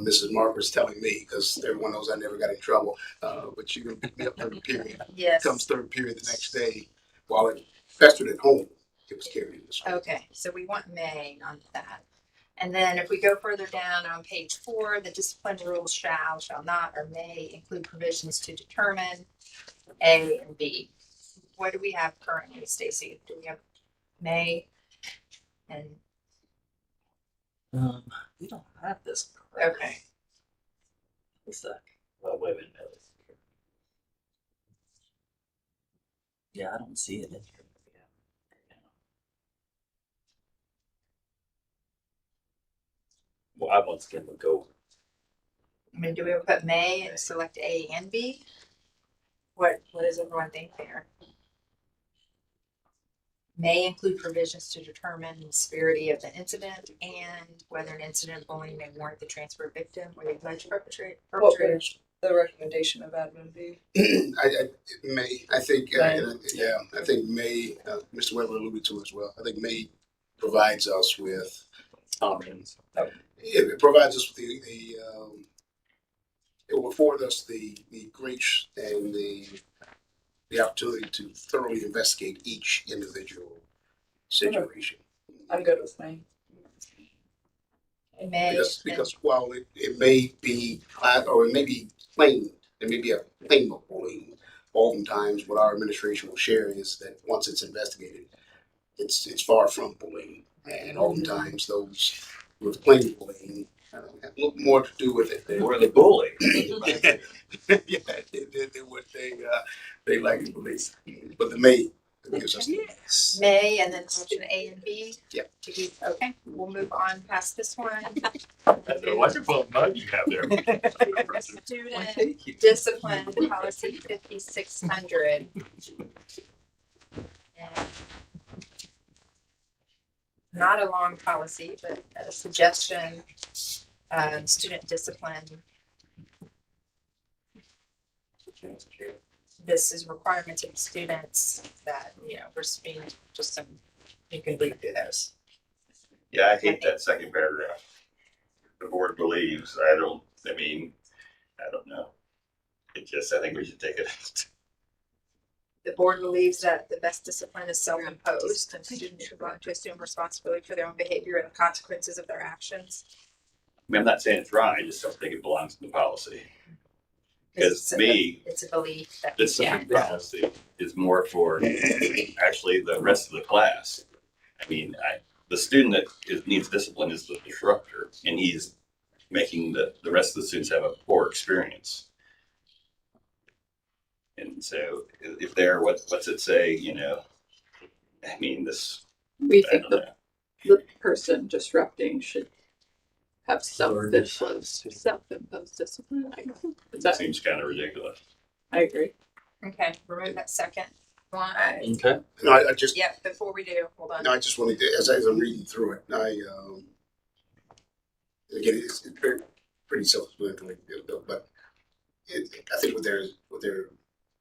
Mrs. Marker's telling me, because everyone knows I never got in trouble, but you can pick me up third period. yes. Comes third period the next day, while it festered at home, it was carried this way. Okay, so we want may on that. And then if we go further down on page 4, the discipline rules shall not, or may include provisions to determine A and B. What do we have currently, Stacy? Do we have may and, We don't have this. okay, What's that? Well, wait a minute. Yeah, I don't see it in here. Well, I once again would go. I mean, do we put may and select A and B? What does everyone think there? May include provisions to determine the severity of the incident and whether an incident of bullying may warrant the transfer of victim or the alleged perpetrator. What would the recommendation of admin be? I think, May. I think May, Mr. Weber alluded to as well. I think May provides us with, it provides us with it will afford us the grace and the opportunity to thoroughly investigate each individual situation. I'm good with May. May. Because while it may be, or it may be plain, it may be a plain of bullying, oftentimes what our administration will share is that once it's investigated, it's far from bullying. And oftentimes those with plain bullying have a little more to do with it. We're the bully. Yeah, than what they like to believe. But the May gives us Yes. May and then option A and B. Yep. Okay, we'll move on past this one. That's a wonderful mug you have there. Student discipline policy 5600. Not a long policy, but a suggestion. Student discipline. This is requirements of students that, we're being just some, you can read through those. Yeah, I hate that second paragraph. The board believes, I don't know. I think we should take it out. The board believes that the best discipline is self-imposed and students should want to assume responsibility for their own behavior and the consequences of their actions. I mean, I'm not saying it's wrong, I just don't think it belongs in the policy. Because to me, it's a belief that this policy is more for actually the rest of the class. I mean, the student that needs discipline is the disruptor, and he's making the rest of the students have a poor experience. And so if they're, what's it say, you know, I mean, this, We I think don't know. the person disrupting should have self-imposed discipline. That seems kind of ridiculous. I agree. Okay, remove that second one. Okay. No, I just, Yeah, before we do, hold on. no, I just wanted to, as I'm reading through it, again, it's pretty self-explanatory, but I think what they're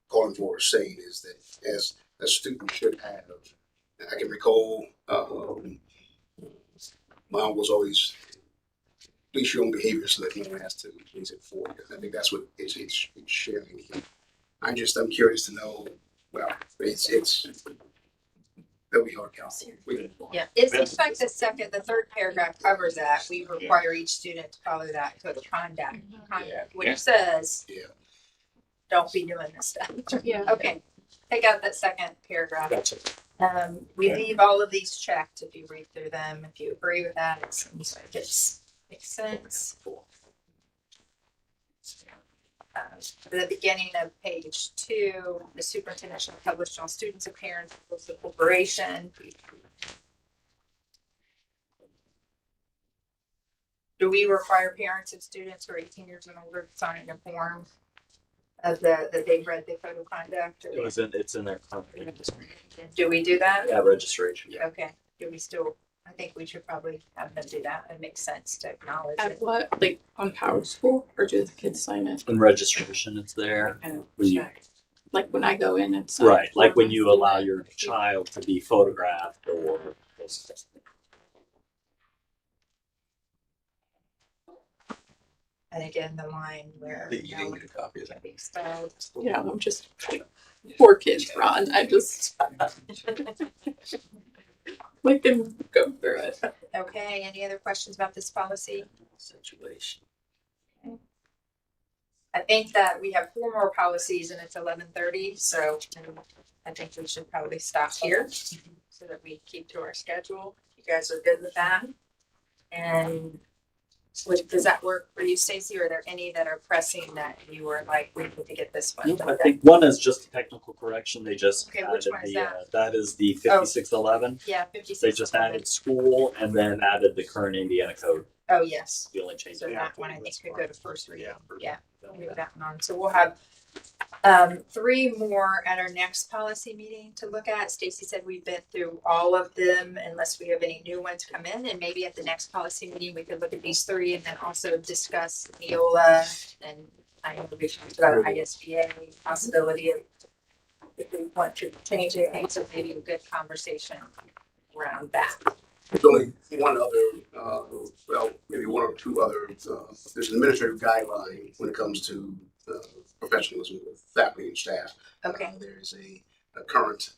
calling for or saying is that as a student should have, I can recall, my uncle was always, please your own behavior so that no one has to please it for you. I think that's what it's sharing here. I'm curious to know, well, that'll be hard, Kelsey. Yeah, it seems like the third paragraph covers that. We require each student to follow that code of conduct, which says, Yeah. don't be doing this stuff. Yeah. Okay, take out that second paragraph. Gotcha. We leave all of these checked if you read through them. If you agree with that, it seems like it makes sense. At the beginning of page 2, the superintendent shall publish all students and parents of the corporation. Do we require parents of students who are 18 years and older to sign a form of that they've read the code of conduct? It's in there. Do we do that? Yeah, registration. Okay. Do we still? I think we should probably have them do that. It makes sense to acknowledge At it. what, like on Power School, or do the kids sign it? And registration, it's there. When you, Like when I go in and sign. right, like when form, you I see allow that. your child to be photographed or. And again, the line where You didn't get a copy of that. be spelled. Yeah, I'm just poor kids, Ron. I just we can go through it. Okay. Any other questions about this policy? Situation. I think that we have 4 more policies and it's 11:30, so I think we should probably stop here so that we keep to our schedule. You guys are good with that? And does that work for you, Stacy? Or are there any that are pressing that you were like, we need to get this one? I think one is just a technical correction. They just Okay, added which one is that? that is the 5611. Yeah, 56. They just added school and then added the current Indiana code. Oh, yes. The only change. So they that have one I think could go to first reading. Yeah, Yeah. move that one on. So we'll have 3 more at our next policy meeting to look at. Stacy said we've been through all of them unless we have any new ones come in. And maybe at the next policy meeting, we could look at these 3 and then also discuss Neola and I know we talked about ISBA, possibility of if we want to change anything. So maybe a good conversation around that. There's only one other, well, maybe 1 or 2 other, there's an administrative guideline when it comes to professionalism with faculty and staff. Okay. There's a current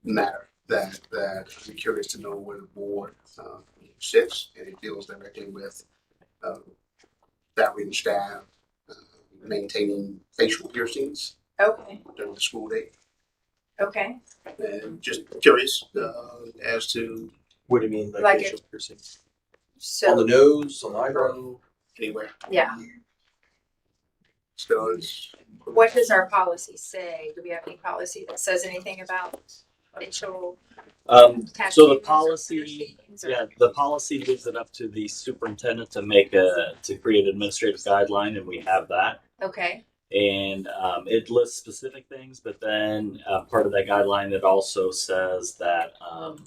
matter that I'm curious to know where the board sits, and it deals directly with faculty and staff maintaining facial piercings Okay. during the school day. Okay. And just curious as to What do you mean by Like facial piercings? So On the nose, on the eyebrow? anywhere. yeah. Studs. What does our policy say? Do we have any policy that says anything about facial So the tattoos or policy, piercings or- yeah, the policy leaves it up to the superintendent to create an administrative guideline, and we have that. Okay. And it lists specific things, but then part of that guideline, it also says that as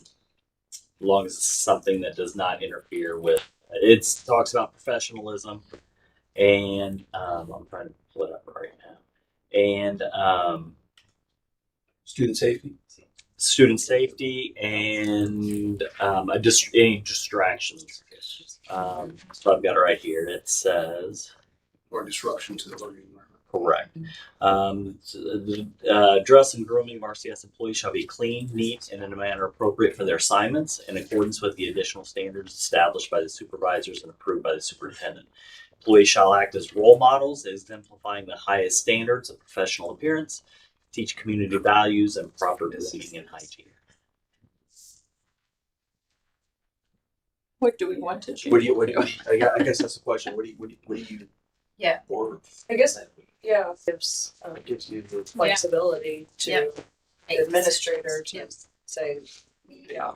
long as it's something that does not interfere with, it talks about professionalism, and I'm trying to pull it up right now, and Student safety. student safety and any distractions. So I've got it right here. It says. Or disruption to the learning environment. Correct. The dress and grooming of RCS employees shall be clean, neat, and in a manner appropriate for their assignments in accordance with the additional standards established by the supervisors and approved by the superintendent. Employees shall act as role models, exemplifying the highest standards of professional appearance, teach community values and proper grooming and hygiene. What do we want to change? I guess that's the question. What do you Or I guess, yeah, gives gives you the flexibility to Yep. the administrator to say, yeah,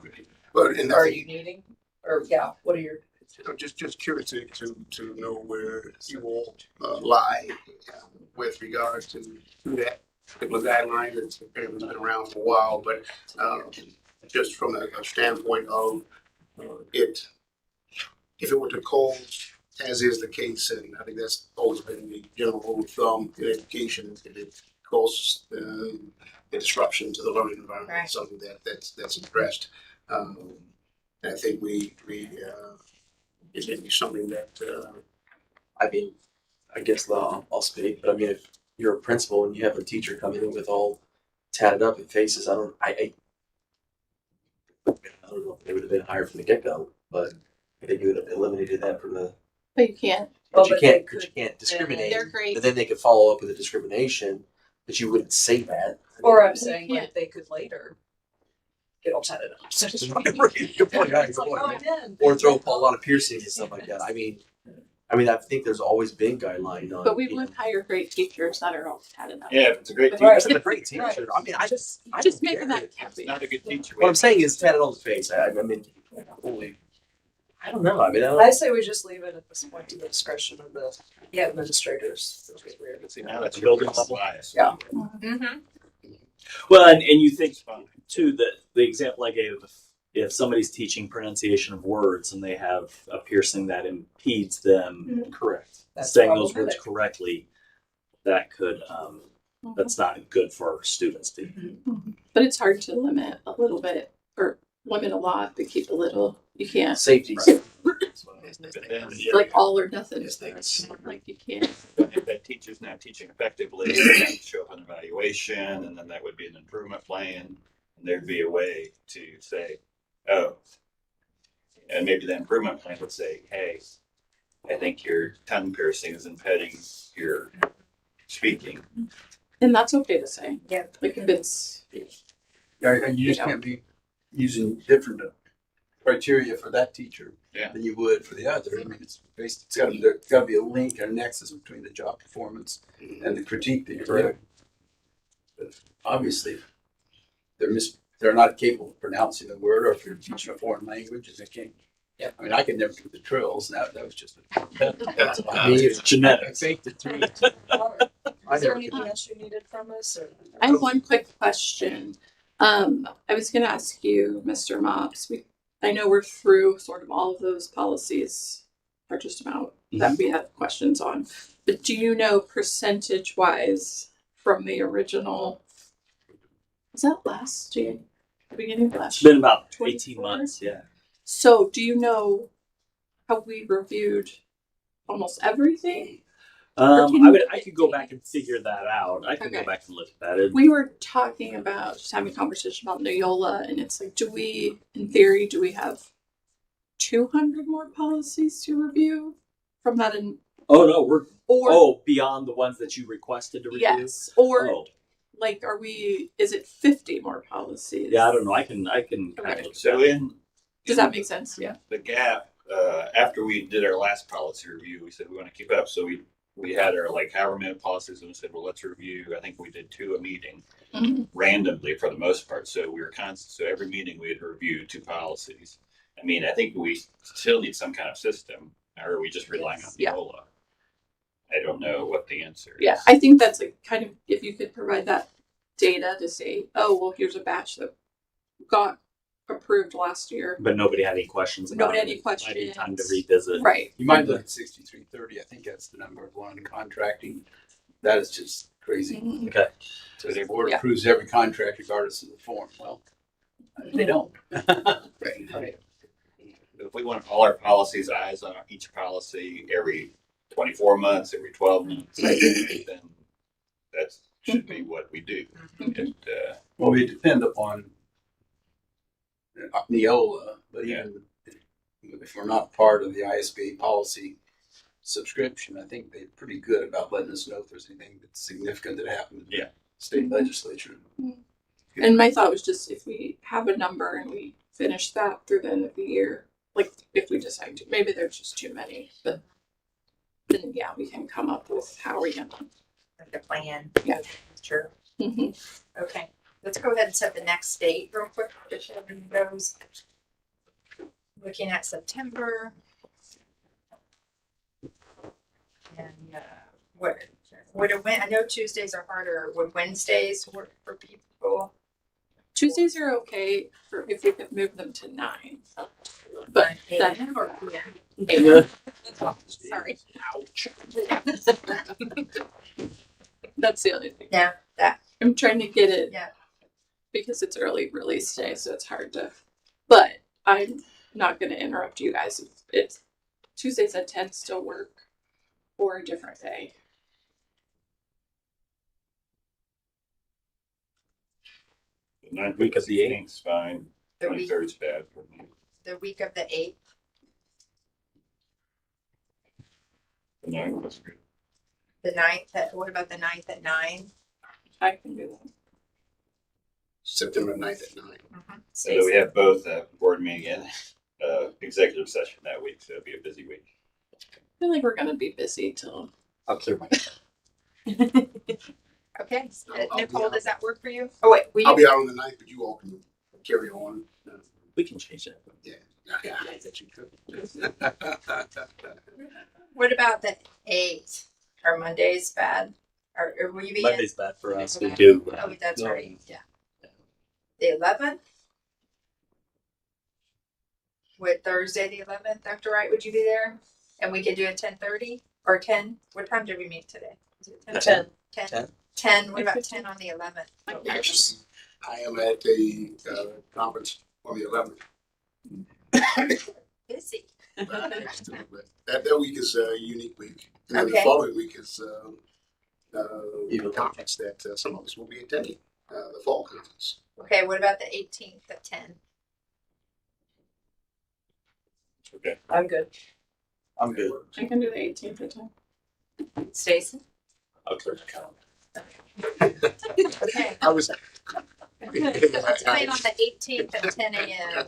But and I are think, you needing? Or, yeah, what are your, just curious to know where you all lie with regards to that particular guideline that's apparently been around for a while, but just from a standpoint of it, if it were to close, as is the case, and I think that's always been the general rule of thumb in education, if it causes a disruption to the learning environment, Right. something that's addressed. And I think it may be something that I mean, I guess I'll speak, but I mean, if you're a principal and you have a teacher coming in with all tatted up and faces, I don't know if they would have been hired from the get go, but I think you would have eliminated that from the. But you can't. But Well, you but can't. they You can't discriminate. They're great. And then they could follow up with a discrimination, but you wouldn't say that. or I'm We saying can't. like they could later get all tatted up. So just Good point, yeah, It's good like, point. oh, man. Or throw a lot of piercings and stuff like that. I mean, I think there's always been guideline on. But we you would know, hire great teachers that are all tatted up. Yeah, if it's a great Right. teacher, it's a great teacher. Right. I mean, I Just don't making care. that if it's caveat. not a good teacher. What I'm saying is tatted on the face. I mean, holy. I don't know. I mean, I say we just leave it at this point to the discretion of the administrators. It's weird. See, now that's Building building level. bias. Yeah. Mm-hmm. Well, and you think It's fine. too that the example I gave, if somebody's teaching pronunciation of words and they have a piercing that impedes them correct. That's saying those words problematic. correctly, that could that's not good for students to. But it's hard to limit a little bit or limit a lot, but keep a little. You can't. Safety. Right. But then, Like all or nothing. Yes, thanks. Like you can't. if that teacher's not teaching effectively, they have to show up on evaluation, and then that would be an improvement plan. And there'd be a way to say, oh, and maybe the improvement plan would say, hey, I think your tongue piercing is impeding your speaking. And that's okay to say. Yeah. Like if it's. Yeah, you just can't be using different criteria for that teacher Yeah. than you would for the other. I mean, it's got to be a link and a nexus between the job performance and the critique that you're doing. But obviously, they're not capable of pronouncing the word, or if you're teaching a foreign language, and they can't. Yeah, I mean, I could never do the trills. That was just It's genetics. I faked it through. Is there anything else you needed from us? Or? I have one quick question. I was going to ask you, Mr. Mops. I know we're through sort of all of those policies, or just about that we have questions on. But do you know percentage-wise from the original? Was that last year? The beginning of last It's year? been about 18 24? months, yeah. So, do you know how we reviewed almost everything? Or can you I could go back and figure that out. I can go Okay. back and look at that. We were talking about just having a conversation about Neola, and it's like, in theory, do we have 200 more policies to review from that? Oh no, we're Or beyond the ones that you requested to review. yes, or Oh, like, is it 50 more policies? yeah, I don't know. I can kind Okay. of look at So that. Does that make sense? Yeah. The gap, after we did our last policy review, we said we want to keep up. So we had our however many policies, and we said, well, let's review. I think we did 2 a meeting Mhm. randomly for the most part. So we were constant. So every meeting we had to review 2 policies. I mean, I think we still need some kind of system, or are we just relying on Yeah. Neola? I don't know what the answer is. Yeah, I think that's like kind of, if you could provide that data to say, oh, well, here's a batch that got approved last year. But nobody had any questions. about Nobody had it. any I need time to questions. revisit. Right. You might look at 6330. I think that's the number of one contracting. That is just crazy. Mhm. Okay. So the board Yeah. approves every contract regardless of the form. Well, they don't. Right. If we want all our policies, eyes on each policy every 24 months, every 12 months, then that should be what we do. And, Well, we depend upon Neola, but even if we're not part of the ISBA policy subscription, I think they're pretty good about letting us know if there's anything that's significant that happened in the Yeah. state legislature. And my thought was just if we have a number and we finish that through the end of the year, like if we decide to, maybe there's just too many, but then yeah, we can come up with how we're gonna. Like a plan. Yeah. Sure. Mhm. Okay, let's go ahead and set the next date real quick, just so everyone goes. Looking at September. And, would a I know Tuesdays are harder, would Wednesdays work for people? Tuesdays are okay for if you could move them to 9, but that AM or PM? sorry, Ouch. that's the only thing. Yeah, that, I'm trying to get it. Yeah. Because it's early release day, so it's hard to. But I'm not going to interrupt you guys. If it's Tuesdays at 10 still work, or a different day. The ninth Week of the 16th 's fine. the week, 23rd's bad for me. the week of the 8th, The 9th was good. the 9th, what about the 9th at 9? I can do that. September 9th at 9. So we have both board meeting and executive session that week, so it'll be a busy week. I feel like we're going to be busy till. I'll clear my. Okay, I'll be Nicole, out. does that work for you? Oh, wait, I'll be out on the 9th, but you all can carry on. We can change that. Yeah, I bet you could. what about the 8th? Are Mondays bad? Or will you be in? Monday's bad for us. We Okay. do. Oh, that's no. right, yeah. The 11th? Would Thursday the 11th, Dr. Wright, would you be there? And we could do it 10:30 or 10? What time did we meet today? Was it 10? 10. 10. 10. 10. What about 10 on the 11th? I am at a conference on the 11th. Busy. That week is a unique week. And then the Okay. following week is Even a conference that some of us will be attending, the fall conference. Okay, what about the 18th at 10? Okay. I'm good. I'm good. I can do the 18th at 10. Stacy? I'll clear my calendar. Okay. I was. Let's plan on the 18th at 10 a.m.